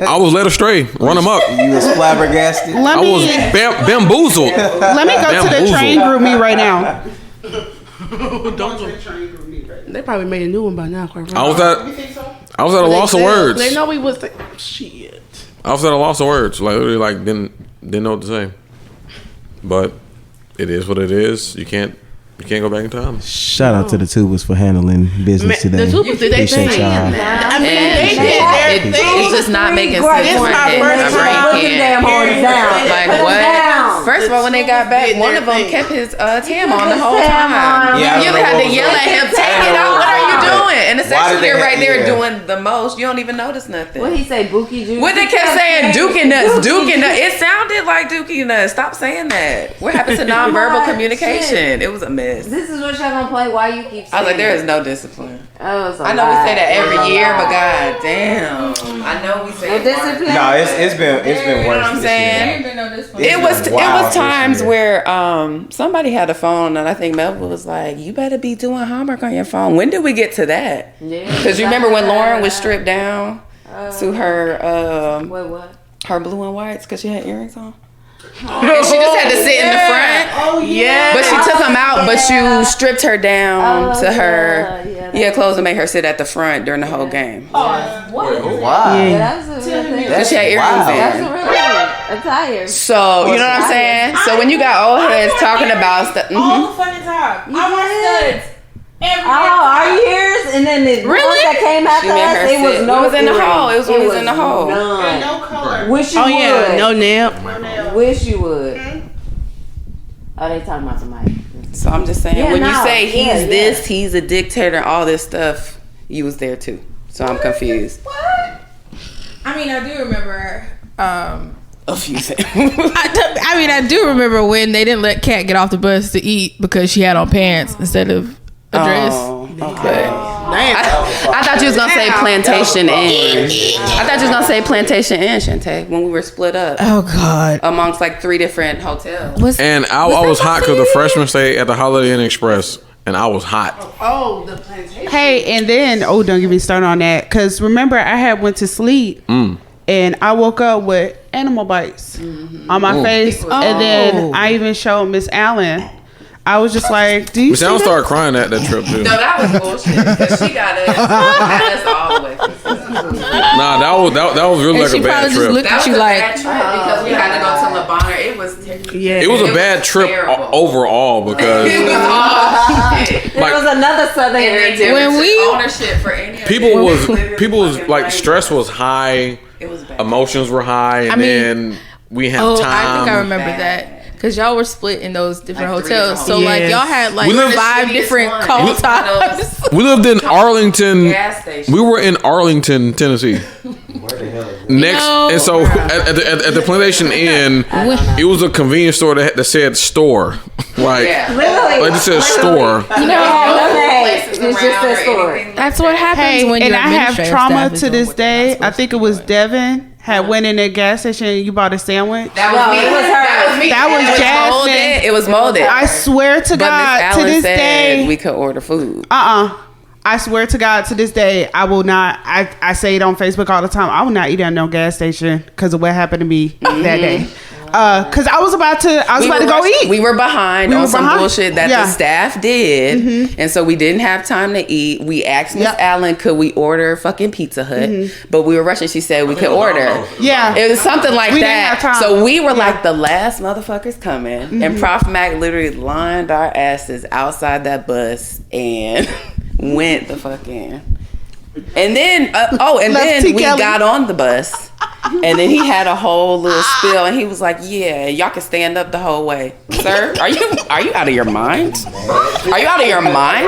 I was led astray, run amok.
You was flabbergasted.
I was bamboozled.
Let me go to the train group me right now.
They probably made a new one by now. Quite right.
I was at a loss of words.
They know we was shit.
I was at a loss of words. Like literally, like didn't know what to say. But it is what it is. You can't go back in time.
Shout out to the Tubers for handling business today.
The Tubers did they
Appreciate
thing.
y'all.
I mean, they did their thing.
It's just not making sense.
It's my first time.
Like what? First of all, when they got back, one of them kept his tam on the whole time.
Yeah,
You really had to yell at him, take it out. What are you doing? And the
Why
section
did they
here right there
yeah.
doing the most. You don't even notice nothing.
What he say, Bookie Juice?
What they kept saying, Dookie Nuts, Dookie Nuts. It sounded like Dookie Nuts. Stop saying that. What happened to nonverbal communication? It was a mess.
This is what y'all gonna play. Why you keep saying
I was like, there is no discipline.
Oh,
I know we say that every year, but god damn. I know we say
No discipline.
No, it's been worse.
You know what I'm
this
saying?
year.
It was
wild
times
this year.
where somebody had a phone and I think Melville was like, you better be doing homework on your phone. When did we get to that? Because you remember when Lauren was stripped down to her
what?
her blue and whites because she had earrings on? And she just had to sit in the front.
Oh yeah.
But she took them out, but you stripped her down to her clothes and made her sit at the front during the whole game.
Wow.
That's a real thing.
Because she had earrings
That's
in.
a real thing. Attire.
So, you know what I'm saying? So when you got old heads talking about stuff.
All the fucking time. I wear studs.
Our years, and then the ones that came after
She made her
us, it was
sit.
no.
It was in the hole. It was when it was in the hole.
None.
No color.
Wish you
Oh
would.
yeah. No nail.
Wish you would. Oh, they talking about the mic.
So I'm just saying,
Yeah,
when you
no.
say he's
Yeah,
this, he's a dictator, all this stuff, you was there too. So I'm confused.
I mean, I do remember.
A few things.
I mean, I do remember when they didn't let Kat get off the bus to eat because she had on pants instead of a dress.
Oh, okay. I thought you was gonna say plantation in. I thought you was gonna say plantation in, Shantae, when we were split up
Oh God.
amongst like 3 different hotels.
And I was hot because the freshmen stayed at the Holiday Inn Express, and I was hot.
Oh, the plantation.
Hey, and then don't get me started on that, because remember I had went to sleep and I woke up with animal bites on my face, and then I even showed Miss Allen. I was just like, "Do you?"
Miss Allen started crying at that trip too.
No, that was bullshit. Because she got us all the way.
Nah, that was really
And
like
she
a bad
probably just
trip.
looked
That
at
was
you
a
like,
bad trip because we had to go to La Bonheur. It was terrible.
Yeah.
It was a
It
bad
was
trip
terrible.
overall because
It was all shit.
There was another Southern
And they
area.
didn't
When
take
we-
ownership for any of
people
it.
was like stress was high,
It was bad.
emotions were high, and
I mean-
then we had
oh,
time.
I think I remember
Bad.
that. Because y'all were split in those different
Like 3
hotels.
different
So,
hotels.
like, y'all had, like,
We lived-
5
Shittiest
different
one.
call
We-
times.
We lived in Arlington.
Gas station.
We were in Arlington, Tennessee. Next,
No.
and so at the Plantation Inn, it was a convenience store that said store, like
Literally.
like it said store.
You know, no name.
Places
It's just
around
that
or
story.
anything.
That's what happens
Hey,
when
and
you're
I have
administrative
trauma
staff is
to
doing
this
what they're
day.
not
I
supposed
think
to
it
be
was
doing.
Devyn had went in a gas station and you bought a sandwich.
That was
No,
me.
it was her.
That was me.
That was
It
Jasmine.
molded. It was molded.
I swear to
but Miss
God, to
Allen
this
said
day,
we could order food.
I swear to God, to this day, I will not. I say it on Facebook all the time. I will not eat at no gas station because of what happened to me that day. Because I was about to go eat.
We were behind
We
on
were
some
behind.
bullshit that
Yeah.
the staff did, and so we didn't have time to eat. We asked Miss
Yep.
Allen, could we order fucking Pizza Hut? But we were rushing. She said we could order.
Yeah.
It was something like
We didn't
that.
have time.
So we were like the last motherfuckers coming, and Prof Mac literally lined our asses outside that bus and went the fucking. And then
Left
then
T.
we
Kelly.
got on the bus. And then he had a whole little spiel, and he was like, "Yeah, y'all can stand up the whole way, sir. Are you out of your mind? Are you out of your mind?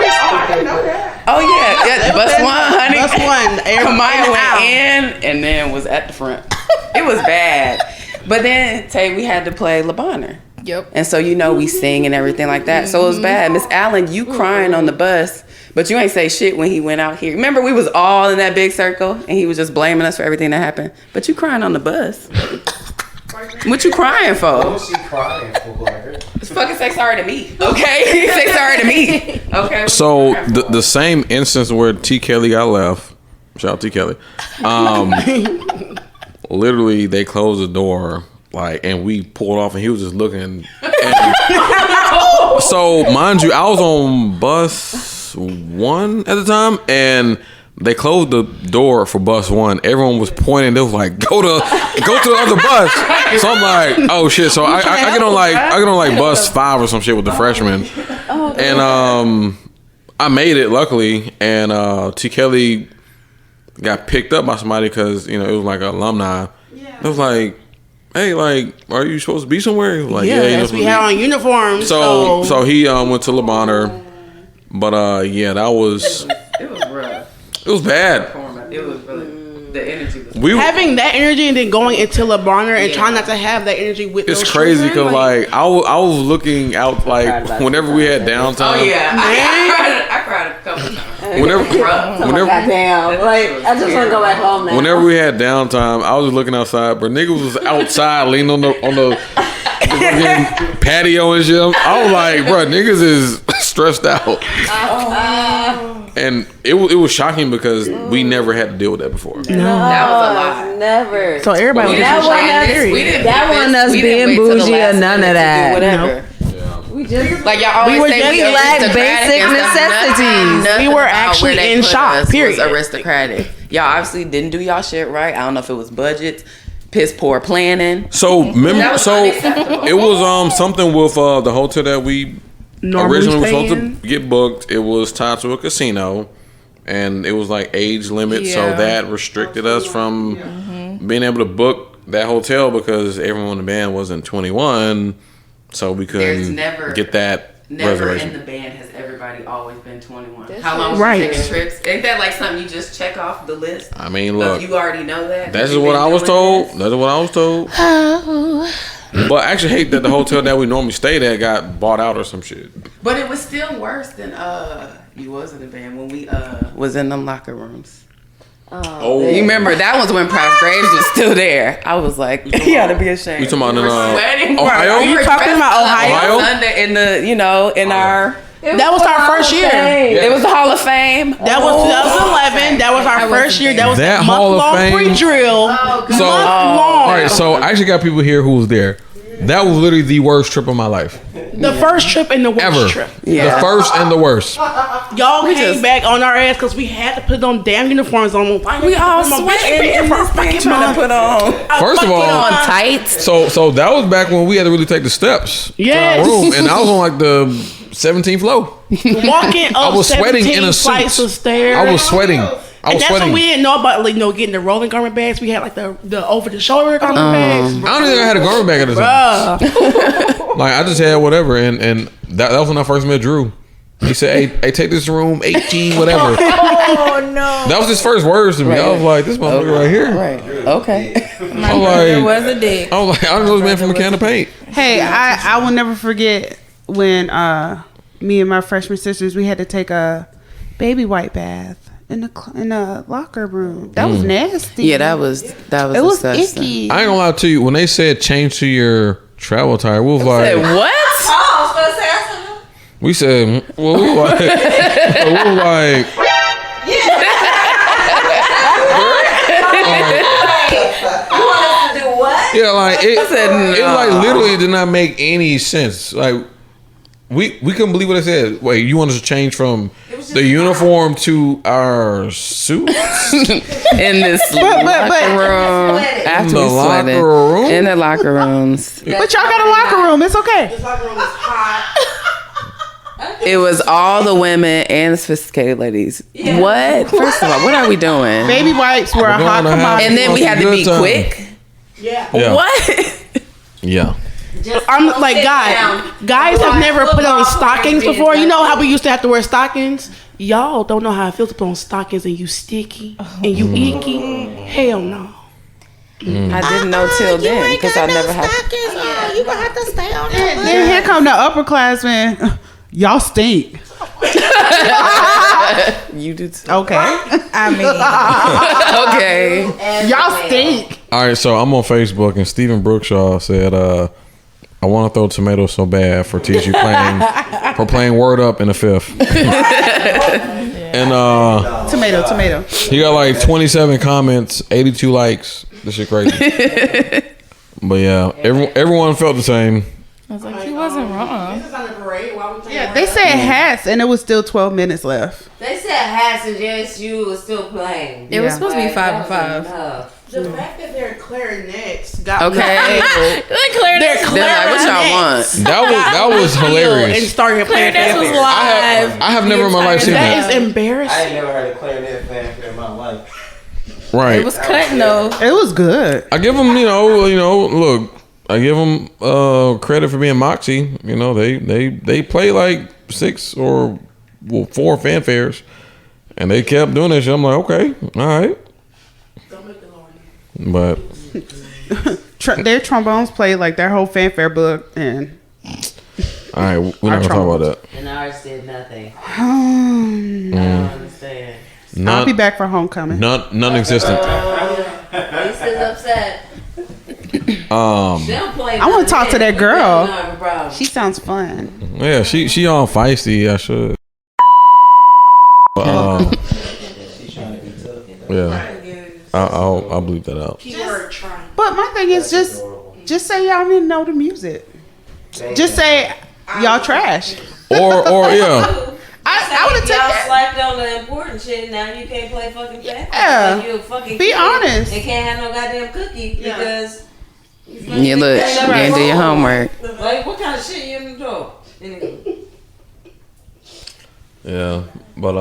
Oh yeah, bus one, honey.
Bus one.
Kamaya went
Out.
in and then was at the front. It was bad, but then Tay, we had to play La Bonheur.
Yep.
And so we sing and everything like that. So it was bad. Miss Allen, you crying on the bus, but you ain't say shit when he went out here. Remember, we was all in that big circle, and he was just blaming us for everything that happened. But you crying on the bus. What you crying for?
What was she crying for?
Fucking say sorry to me. Okay? Say sorry to me. Okay?
So the same instance where T. Kelly got left, shout out T. Kelly, literally they closed the door, like, and we pulled off and he was just looking. And so mind you, I was on bus 1 at the time, and they closed the door for bus 1. Everyone was pointing. They was like, "Go to the other bus." So I'm like, "Oh shit!" So I get on like bus 5 or some shit with the freshmen, and I made it luckily. And T. Kelly got picked up by somebody because it was like an alumni. It was like, "Hey, like, are you supposed to be somewhere?" He was like,
yeah, we had on uniforms.
So he went to Le Bonheur, but that was.
It was rough.
It was bad.
It was really, the energy was
having that energy and then going into Le Bonheur and trying not to have that energy with
it's
those
crazy because
children,
I was looking out like whenever we had downtime.
Oh yeah, I cried a couple times.
Whenever
Goddamn. Like, I just want to go back home now.
whenever we had downtime, I was just looking outside, but niggas was outside leaning on the fucking patio and shit. I was like, bro, niggas is stressed out. And it was shocking because we never had to deal with that before.
That was a lot.
Never.
so everybody was
That wasn't us being bougie or none of that.
Whatever.
We just
Like y'all always say,
we lack basic necessities.
We were actually in shock, period.
Was aristocratic. Y'all obviously didn't do y'all shit right. I don't know if it was budgets, piss poor planning.
So remember,
was unacceptable.
it was something with the hotel that we originally was supposed to get booked. It was tied to a casino, and it was like age limit, so that restricted us from being able to book that hotel because everyone in the band wasn't 21, so we couldn't get that
Never
reservation.
in the band has everybody always been 21. How long was you taking trips? Ain't that like something you just check off the list?
I mean, look,
you already know that.
that's just what I was told. That's what I was told. But I actually hate that the hotel that we normally stayed at got bought out or some shit.
But it was still worse than you was in the band when we was in them locker rooms.
Oh,
You remember that was when Prof Graves was still there. I was like, you gotta be ashamed.
You talking about
We were sweating.
Ohio?
Are you talking about Ohio?
Sunday in the our.
That was our first year.
It was the Hall of Fame.
That was 2011. That was our first year. That was
That
a
Hall of
month-long
Fame-
pre-drill.
So, all right. So I actually got people here who was there. That was literally the worst trip of my life
The first trip and the worst
ever.
trip.
The first and the worst.
Y'all came back on our ass because we had to put them damn uniforms on.
We all sweating for a fucking trying to put on.
First of all,
tights.
so that was back when we had to really take the steps to our
Yes.
room, and I was on like the 17th floor.
Walking up
I was sweating in a
17 flights
suit.
of stairs.
I was sweating.
And that's when we didn't know about getting the rolling garment bags. We had like the over the shoulder garment bags.
I don't think I had a garment bag at the time. Like I just had whatever, and that was when I first met Drew. He said, "Hey, take this to room 18, whatever."
Oh no.
That was his first words to me. I was like, "This motherfucker right here."
Right. Okay.
I was like,
was a dick.
I was like, I know this man from a can of paint.
Hey, I will never forget when me and my freshman sisters, we had to take a baby white bath in the locker room. That was nasty.
Yeah, that was
It was
disgusting.
icky.
I ain't gonna lie to you. When they said change to your travel attire, we was like,
What?
we said, well, we was like, yeah, like it like literally did not make any sense. Like we couldn't believe what it said. Wait, you want us to change from the uniform to our suits?
In this locker room. After
In the
we sweated.
locker room?
In the locker rooms.
But y'all got a locker room. It's okay.
It was all the women and the sophisticated ladies. What? First of all, what are we doing?
Baby wipes were a
We're
hot
gonna have-
commodity.
And then we had to be
Good time.
quick.
Yeah.
What?
Yeah.
I'm like, guys have never put on stockings before. You know how we used to have to wear stockings? Y'all don't know how it feels to put on stockings and you sticky and you icky. Hell no.
I didn't know till then because I never had.
You gonna have to stay on
Then here come the upperclassmen. Y'all stink.
You do too.
Okay.
Okay.
Y'all stink.
All right, so I'm on Facebook and Stephen Brookshaw said, I want to throw tomatoes so bad for TSU playing Word Up in the fifth. And
Tomato.
he got like 27 comments, 82 likes. This shit crazy. But yeah, everyone felt the same.
I was like, he wasn't wrong.
Yeah, they said hats, and it was still 12 minutes left.
They said hats and JSU was still playing.
It was supposed to be 5 and 5.
The fact that they're clarinets got
Okay.
They're
They're like, what y'all want?
That was hilarious.
And started playing
Clarinets was
fanfare.
live.
I have never in my life seen
That
that.
is embarrassing.
I ain't never heard a clarinet fanfare in my life.
Right.
It was cutting though.
It was good.
I give them, look. I give them credit for being Moxie. You know, they play like 6 or 4 fanfares, and they kept doing that shit. I'm like, okay, all right. But
Their trombones played like their whole fanfare book, and
all right, we're not gonna talk about that.
And ours did nothing. I don't understand.
I'll be back for homecoming.
Non-existent.
Lisa's upset.
I want to talk to that girl. She sounds fun.
Yeah, she all feisty. I should. Yeah, I'll bleep that out.
But my thing is just say y'all didn't know the music. Just say y'all trash.
Or yeah.
I would have taken
Y'all
that.
slacked on the important shit. Now you can't play fucking fanfare.
Yeah.
Like you a fucking
Be
kid
honest.
and can't have no goddamn cookie because.
Yeah, look, you didn't do your homework.
Like what kind of shit you in the door? Anyway.
Yeah, but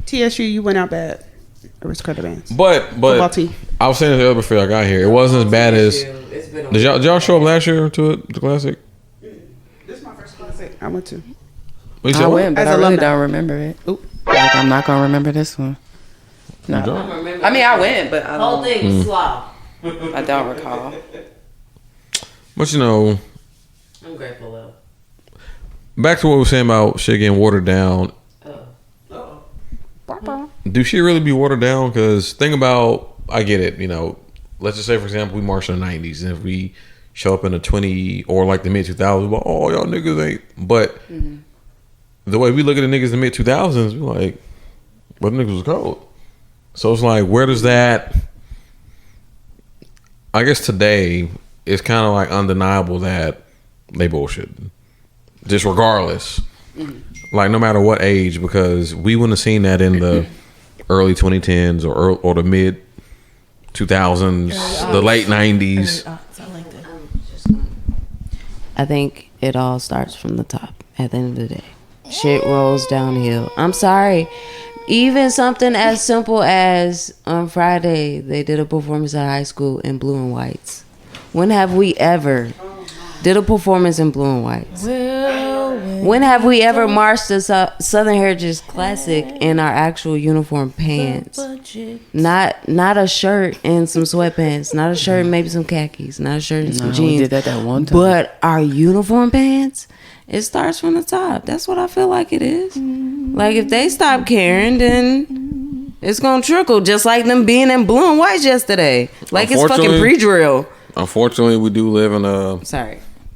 TSU, you went out bad. It was credit bands.
but
Football team.
I was saying this earlier before I got here. It wasn't as bad as. Did y'all show up last year to it, the classic?
This is my first classic I went to.
What you
I
said, what?
went, but
As
I really
alumni.
don't remember it.
Oop.
Like, I'm not gonna remember this one. No.
You don't?
I mean, I went, but I
Whole
don't,
thing was slop.
I don't recall.
But you know,
I'm grateful though.
back to what we were saying about shit getting watered down. Do shit really be watered down? Because think about, I get it. You know, let's just say for example, we marched in the '90s, and if we show up in the 20 or like the mid 2000s, well, oh y'all niggas ain't. But the way we look at the niggas in the mid 2000s, we're like, but the niggas was cold. So it's like, where does that? I guess today it's kind of like undeniable that they bullshit, just regardless. Like no matter what age, because we wouldn't have seen that in the early 2010s or the mid 2000s, the late 90s.
I think it all starts from the top at the end of the day. Shit rolls downhill. I'm sorry. Even something as simple as on Friday, they did a performance at high school in blue and whites. When have we ever did a performance in blue and whites? When have we ever marched a Southern Heritage Classic in our actual uniform pants? Not a shirt and some sweatpants. Not a shirt and maybe some khakis. Not a shirt and some jeans.
We did that one time.
But our uniform pants, it starts from the top. That's what I feel like it is. Like if they stop caring, then it's gonna trickle. Just like them being in blue and whites yesterday. Like it's fucking pre-drill.
Unfortunately, we do live in a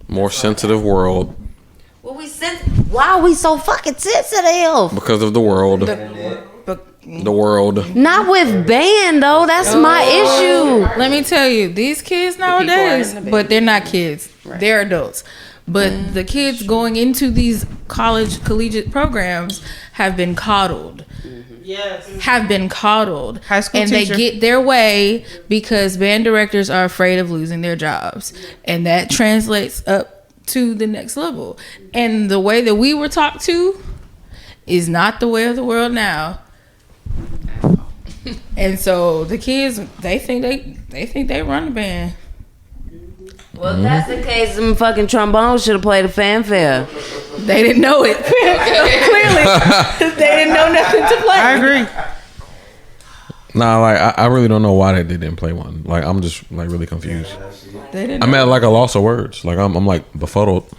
more sensitive world.
Well, why are we so fucking sensitive?
Because of the world. The world.
Not with band though. That's my issue.
Let me tell you, these kids nowadays, but they're not kids. They're adults. But the kids going into these collegiate programs have been coddled.
Yes.
Have been coddled.
High school
and
teacher.
they get their way because band directors are afraid of losing their jobs. And that translates up to the next level. And the way that we were talked to is not the way of the world now. And so the kids, they think they run the band.
Well, if that's the case, them fucking trombones should have played a fanfare.
They didn't know it. Clearly, they didn't know nothing to play.
I agree.
Nah, like I really don't know why they didn't play one. Like I'm just like really confused.
They didn't.
I'm at like a loss of words. Like I'm like befuddled.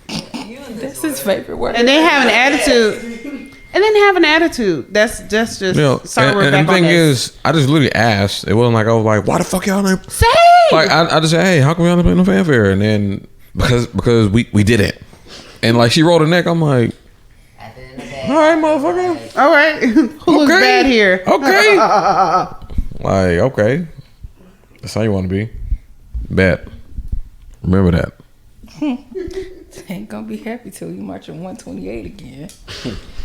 That's his favorite word.
And they have an attitude. And then have an attitude. That's just
You know,
sorry, we're
and
back
the
on
thing
that.
is, I just literally asked. It wasn't like I was like, why the fuck y'all ain't?
Say
Like I just said, hey, how come y'all not play no fanfare? And then because we didn't. And like she rolled her neck, I'm like, all right, motherfucker.
All right. Who looks bad here?
Okay. Like, okay. That's how you want to be. Bet. Remember that.
Ain't gonna be happy till you marching 128 again.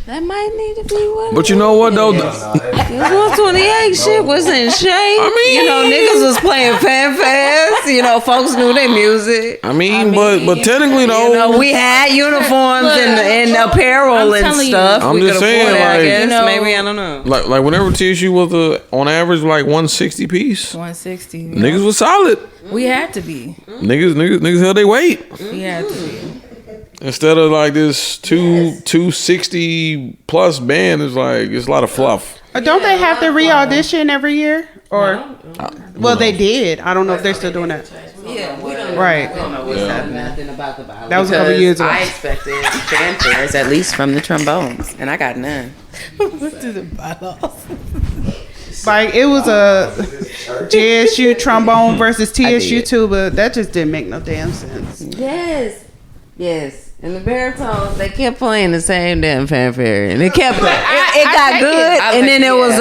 That might need to be what.
But you know what though?
This 128 shit was in shape.
I mean,
you know, niggas was playing fanfares. You know, folks knew their music.
I mean, but technically though,
You know, we had uniforms and apparel and stuff.
I'm
we
just
could
saying,
afford it, I
like,
guess.
you know,
Maybe, I don't know.
like whenever TSU was on average like 160 piece,
160.
niggas was solid.
We had to be.
Niggas held their weight.
We had to be.
Instead of like this 260 plus band is like it's a lot of fluff.
Don't they have to re-audition every year? Or well, they did. I don't know if they're still doing that.
Yeah, we don't
Right.
know nothing about the violence.
That was a couple
Because
years ago.
I expected fanfares, at least from the trombones, and I got none.
Like it was a JSU trombone versus TSU tuba. That just didn't make no damn sense.
Yes. And the baritones, they kept playing the same damn fanfare, and it kept. It got
take
good,
it.
and then it was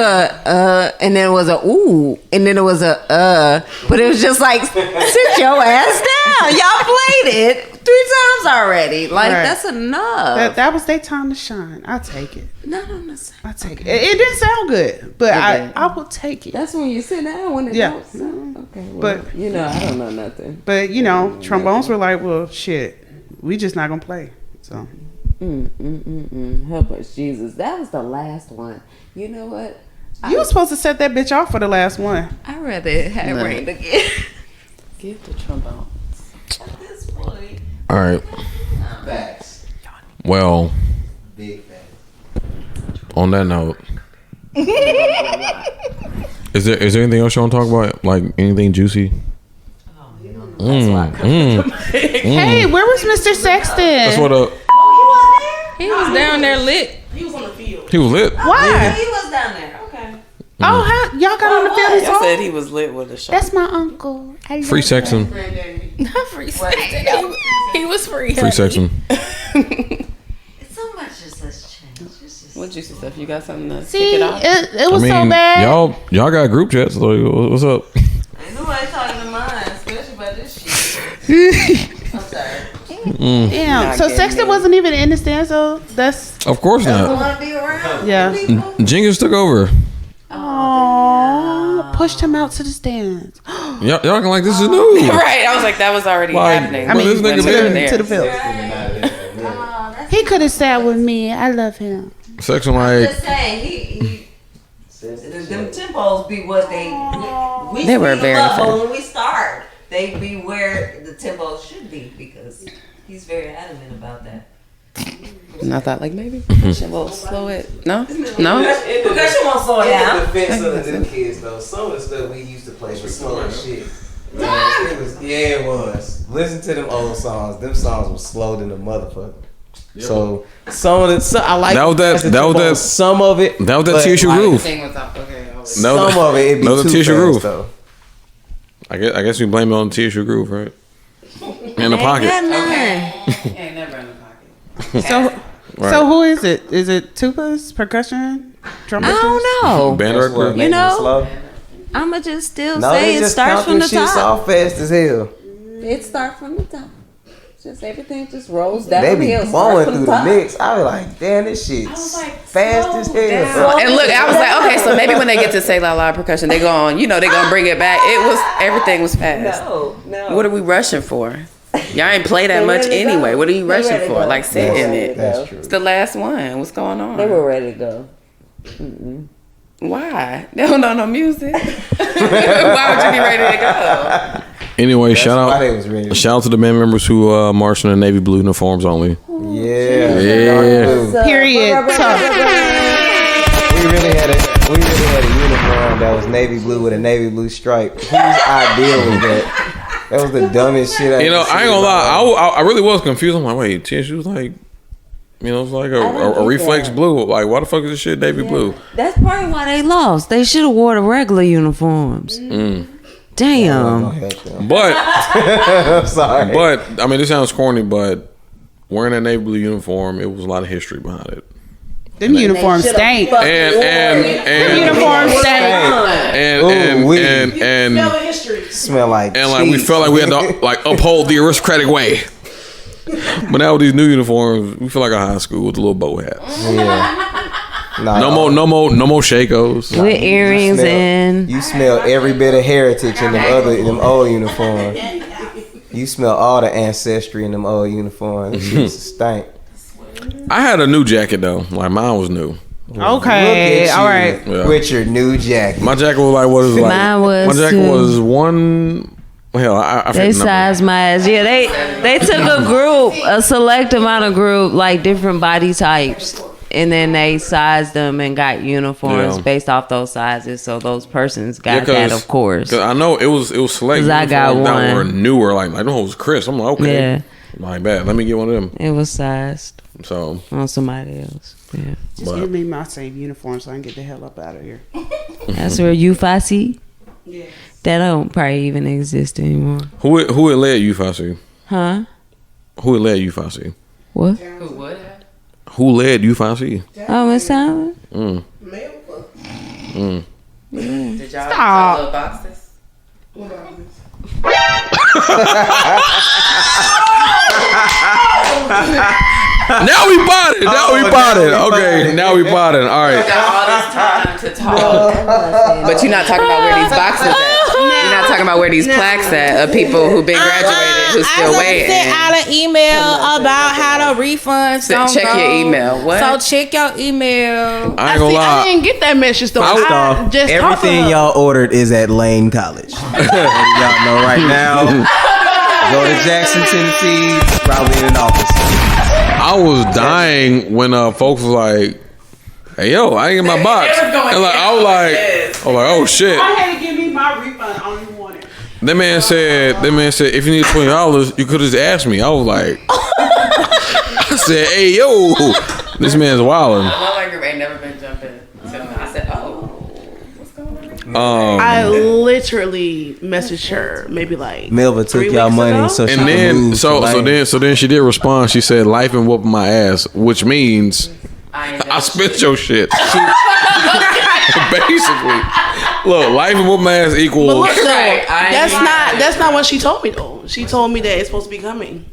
and then it was a ooh, and then it was a but it was just like sit your ass down. Y'all played it 3 times already. Like
Right.
that's enough.
That was their time to shine. I'll take it.
Not on the same.
I'll take it. It didn't sound good, but
didn't.
I will take it.
That's when you sit down when it
Yeah.
don't sound. Okay, well,
But-
you know I don't know nothing.
But you know, trombones were like, well, shit, we just not gonna play. So
Help us, Jesus. That was the last one. You know what?
you were supposed to set that bitch off for the last one.
I'd rather it had rained again.
Give the trombone.
At this point.
All right.
Facts.
Well,
Big facts.
on that note, is there anything else you want to talk about? Like anything juicy?
Hey, where was Mr. Sexton?
That's what
He was down there lit.
He was on the field.
he was lit.
Why?
He was down there. Okay.
Oh, how y'all got on the field? and
Y'all
saw?
said he was lit with a shot.
That's my uncle. I
Free
love
sexing.
Not free Sexton. He was free.
Free sexing.
So much just has changed. It's just
What juicy stuff? You got something to
See,
kick it off?
it was so bad.
y'all got group chats. So what's up?
ain't nobody talking to mine, especially about this shit. I'm sorry.
Damn.
Not
So
getting
Sexton
it.
wasn't even in the stand. So that's
Of course
I
not.
want to be around.
yeah.
Jenkins took over.
Oh, pushed him out to the stands.
Y'all acting like this is new.
Right. I was like, that was already
Like,
happening.
I mean,
this nigga
when we were
been
there.
to the field. He could have sat with me. I love him.
Section like
Just saying, he them tempos be what they
They were
speak
very
up, but
fun.
when we start, they be where the tempos should be because he's very adamant about that.
And I thought, like, maybe percussion will slow it. No? No?
Percussion won't slow it
In
down.
the defense of the new kids, though, some of the stuff we used to play was slow as shit. It was. Listen to them old songs. Them songs were slow than a motherfucker. So some of the I like
That was that-
some of it.
that was that
but,
TSU
like,
groove.
Everything was up. Okay.
Some of it be
that was
too
the tissue
fast,
groove.
though.
I guess we blame it on the tissue groove, right? In the pocket.
Ain't got none.
Ain't never in the pocket.
So,
Right.
so who is it? Is it tubas, percussion, drum
I
majors?
don't know.
Band
That's what
record.
made it
know,
slow.
I'ma just still
No,
say
they
it
just
starts
count
from
them
the
shits
top.
off fast as hell.
It starts from the top. Just everything just rolls
They
downhill.
be
starts
blowing
from
through
the
the
top.
mix. I be like, damn, this shit's fast as hell.
And look, I was like, okay, so maybe when they get to say la la percussion, they go on, they gonna bring it back. Everything was fast.
No.
What are we rushing for? Y'all ain't play that
They
much
ready to
anyway.
go.
What are you
They
rushing
ready to
for?
go.
Like, sit in it.
That's true.
It's the last one. What's going on?
They were ready to go.
Why? They don't know no music. Why would you be ready to go?
Anyway,
Why they was ready.
shout out to the band members who marched in the navy blue uniforms only.
Yeah.
Yeah.
Period. Tough.
We really had a uniform that was navy blue with a navy blue stripe. Whose idea was that? That was the dumbest shit I
I ain't
ever
gonna
seen.
lie. I really was confused. I'm like, wait, TSU was like, it's like a reflex blue. Like, why the fuck is this shit navy blue?
That's probably why they lost. They should have wore the regular uniforms. Damn.
But
I'm sorry.
But I mean, this sounds corny, but wearing that navy blue uniform, it was a lot of history behind it.
Them uniforms stank.
And
uniforms stank.
And
smell like
and like we
cheese.
felt like we had to like uphold the aristocratic way. But now with these new uniforms, we feel like a high school with the little bow hats.
Yeah. Nah,
No more Shakos.
With earrings and
you smell every bit of heritage in them old uniforms. You smell all the ancestry in them old uniforms. Them shit stank.
I had a new jacket though. Like mine was new.
Okay, all right.
Yeah.
With your new jacket.
My jacket was like what is it like?
Mine was
my jacket
too.
was one. Hell, I
they
forget the number.
sized my ass. Yeah, they took a select amount of group, like different body types, and then they sized them and got uniforms based off those sizes. So those persons got that, of course.
Cause I know it was select.
'Cause I got
that
one.
were newer. Like them was Chris. I'm like, okay,
Yeah.
my bad. Let me get one of them.
It was sized
So
on somebody else. Yeah.
Just give me my same uniform so I can get the hell up out of here.
That's where UFIC.
Yeah.
That don't probably even exist anymore.
who had led UFIC?
Huh?
Who had led UFIC?
What?
Who would have?
Who led UFIC?
Oh, Miss Simon?
Did y'all
Stop.
little boxes?
Now we potted. Okay, now we potted. All right.
Got all this time to talk, but you're not talking about where these boxes at. You're not talking about where these plaques at of people who've been graduated who's still waiting.
Sent out an email about how the refunds don't
Check
go.
your email. What?
So check your email.
I ain't gonna
I
lie.
didn't get that message though.
First
I
off,
just talked to
everything
her.
y'all ordered is at Lane College. Y'all know right now. Go to Jackson, Tennessee. Probably in an office.
I was dying when folks was like, "Hey yo, I ain't get my box." And like I was like, "Oh shit."
I had to give me my refund. I don't even want it.
That man said, if you need $20, you could have just asked me. I was like, I said, "Hey yo, this man's wilding."
My group ain't never been jumping. So I said, "Oh, what's going on?"
I literally messaged her maybe like
Melva took
3
y'all
weeks
money,
ago.
so she
And
could
then
move to Lane.
so then she did respond. She said, "Life and whooping my ass," which means I spent your shit. Basically, look, life and whooping my ass equals.
But look though,
Right, I
that's not what she told me though. She told me that it's supposed to be coming.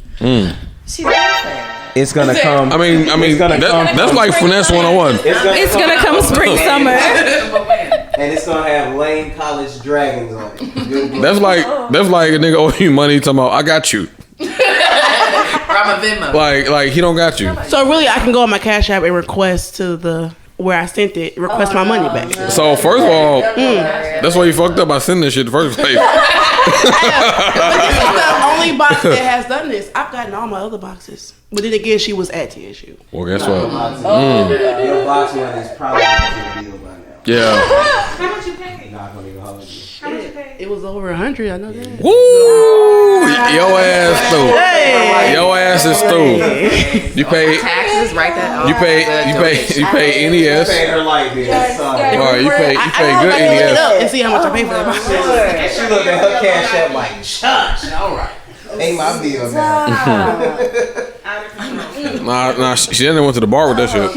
It's gonna come.
I mean, that's like finesse 101.
It's gonna come spring, summer.
And it's gonna have Lane College Dragons on it. Good
That's like a nigga owe you money talking about I got you.
From a Venmo.
Like he don't got you.
So really, I can go on my Cash App and request to the where I sent it, request my money back.
So first of all, that's why you fucked up by sending this shit in the first place.
This is the only box that has done this. I've gotten all my other boxes, but then again, she was at TSU.
Well, guess what?
Your box money is probably gonna be a deal by now.
Yeah.
How much you pay?
Not gonna even hold you.
It was over 100. I know that.
Woo! Your ass through. Your ass is through. You pay.
Taxes, write that.
You pay NES.
Pay her light bill. Sorry.
All right, you pay
I
good
look it
NES.
up and see how much I pay for that box.
She looked at her cash app like, shush. All right. Ain't my bill now.
Nah, she didn't went to the bar with that shit.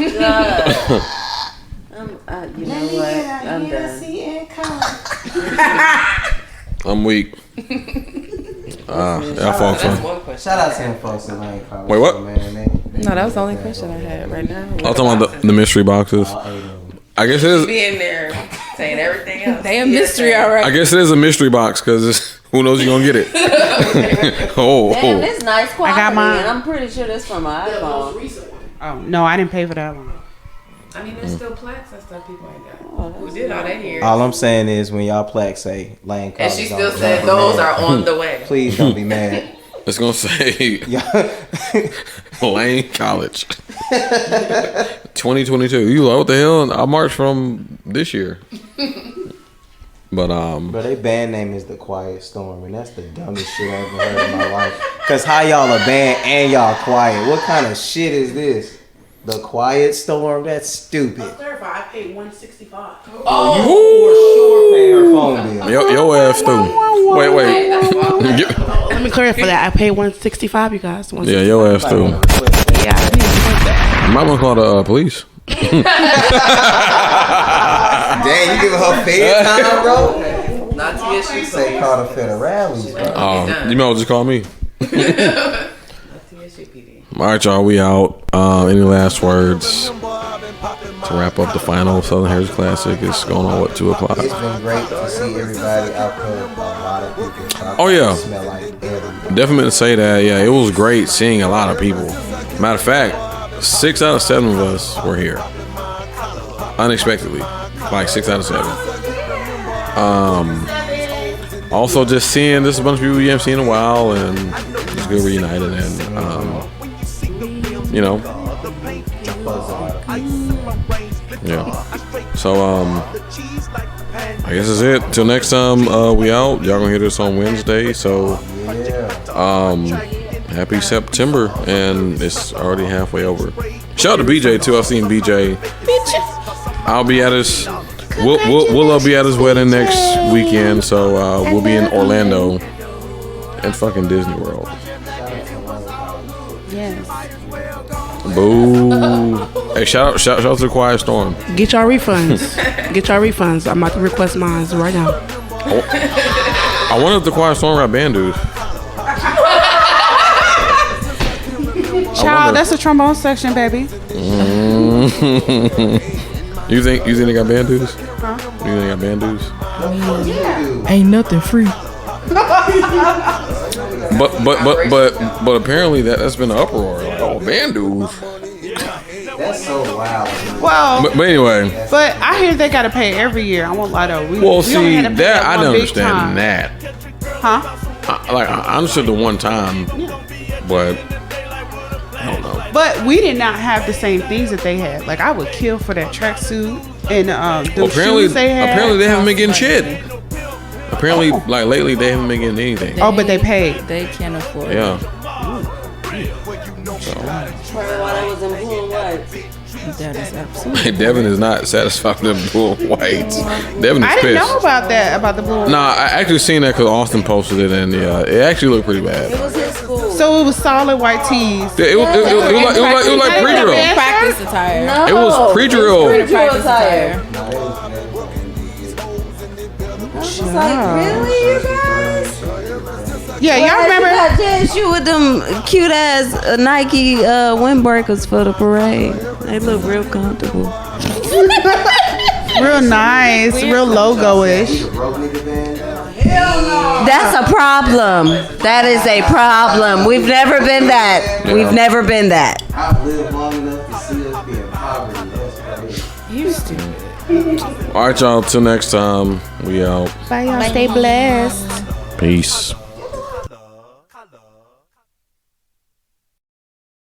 You know what? I'm done.
I'm weak. Y'all folks.
That's one question.
Shout out to them folks in Lane College.
Wait, what?
Man,
No, that was the only question I had right now.
I'm talking about the mystery boxes. I guess it is.
Being there, saying everything else.
They a mystery, all right.
I guess it is a mystery box because who knows you gonna get it.
Damn, this nice quality.
got mine.
And I'm pretty sure this from my iPhone.
Oh no, I didn't pay for that one.
I mean, there's still plaques and stuff people ain't got. Who did all that here?
All I'm saying is when y'all plaques say Lane College,
And she still
don't
said
be
those
mad.
are on the way.
Please don't be mad.
It's gonna say Lane College 2022. You like what the hell? I marched from this year. But
Bro, they band name is The Quiet Storm, and that's the dumbest shit I ever heard in my life. Cause how y'all a band and y'all quiet? What kind of shit is this? The Quiet Storm? That's stupid.
Clarify, I paid $165.
For sure pay her phone bill.
Your ass through. Wait.
Let me clear it for that. I paid $165, you guys.
Yeah, your ass through.
Yeah, I need to put that.
You might want to call the police.
Damn, you giving her fair time, bro?
Not to issue.
Say call the federales, bro.
You might well just call me.
Not to issue, PD.
All right, y'all, we out. Any last words to wrap up the final Southern Heritage Classic? It's going on, what, 2 o'clock?
It's been great to see everybody out there. A lot of people.
Oh, yeah.
Smell like everything.
Definitely to say that, yeah, it was great seeing a lot of people. Matter of fact, 6 out of 7 of us were here. Unexpectedly. Like 6 out of 7. Also just seeing just a bunch of people you haven't seen in a while, and it's good reunited, and you know. Yeah. So I guess that's it. Till next time, we out. Y'all gonna hear this on Wednesday. So happy September, and it's already halfway over. Shout out to BJ too. I've seen BJ. I'll be at his. We'll be at his wedding next weekend. So we'll be in Orlando and fucking Disney World.
Yes.
Boo! Hey, shout out to the Quiet Storm.
Get y'all refunds. Get y'all refunds. I'm about to request mine right now.
I wonder if the Quiet Storm got band dues.
Child, that's the trombone section, baby.
You think they got band dues? Huh? You think they got band dues?
Ain't nothing free.
But apparently that's been an uproar. Like, oh, band dues.
That's so wild.
Well,
But anyway,
but I hear they gotta pay every year. I won't lie though. We
well,
only
see
had to pay
that I
one
don't
big
understand
time.
that.
Huh?
I understood the one time, but I don't know.
But we did not have the same things that they had. Like I would kill for that tracksuit and the shoes they had.
Apparently they haven't been getting shit. Apparently, like lately, they haven't been getting anything.
Oh, but they paid.
They can't afford it.
Yeah.
Probably while they was in blue and white.
That is absolutely.
Devyn is not satisfied with them blue and whites. Devyn is
I
pissed.
didn't know about that, about the blue.
Nah, I actually seen that because Austin posted it, and yeah, it actually looked pretty bad.
It was his school.
So it was solid white tees.
Yeah, it was like pre-drill.
Practice attire.
No,
It was pre-drill.
it was
Practice
attire.
attire.
I was like, really, you guys?
Yeah, y'all
You
remember?
got JSU with them cute ass Nike windbreakers for the parade. They look real comfortable.
Real nice, real logo-ish.
That's a problem. That is a problem. We've never been that.
Yeah.
We've never been that.
I've lived long enough to see us be in poverty. That's crazy.
You stupid.
All right, y'all. Till next time, we out.
Bye, y'all. Stay blessed.
Peace.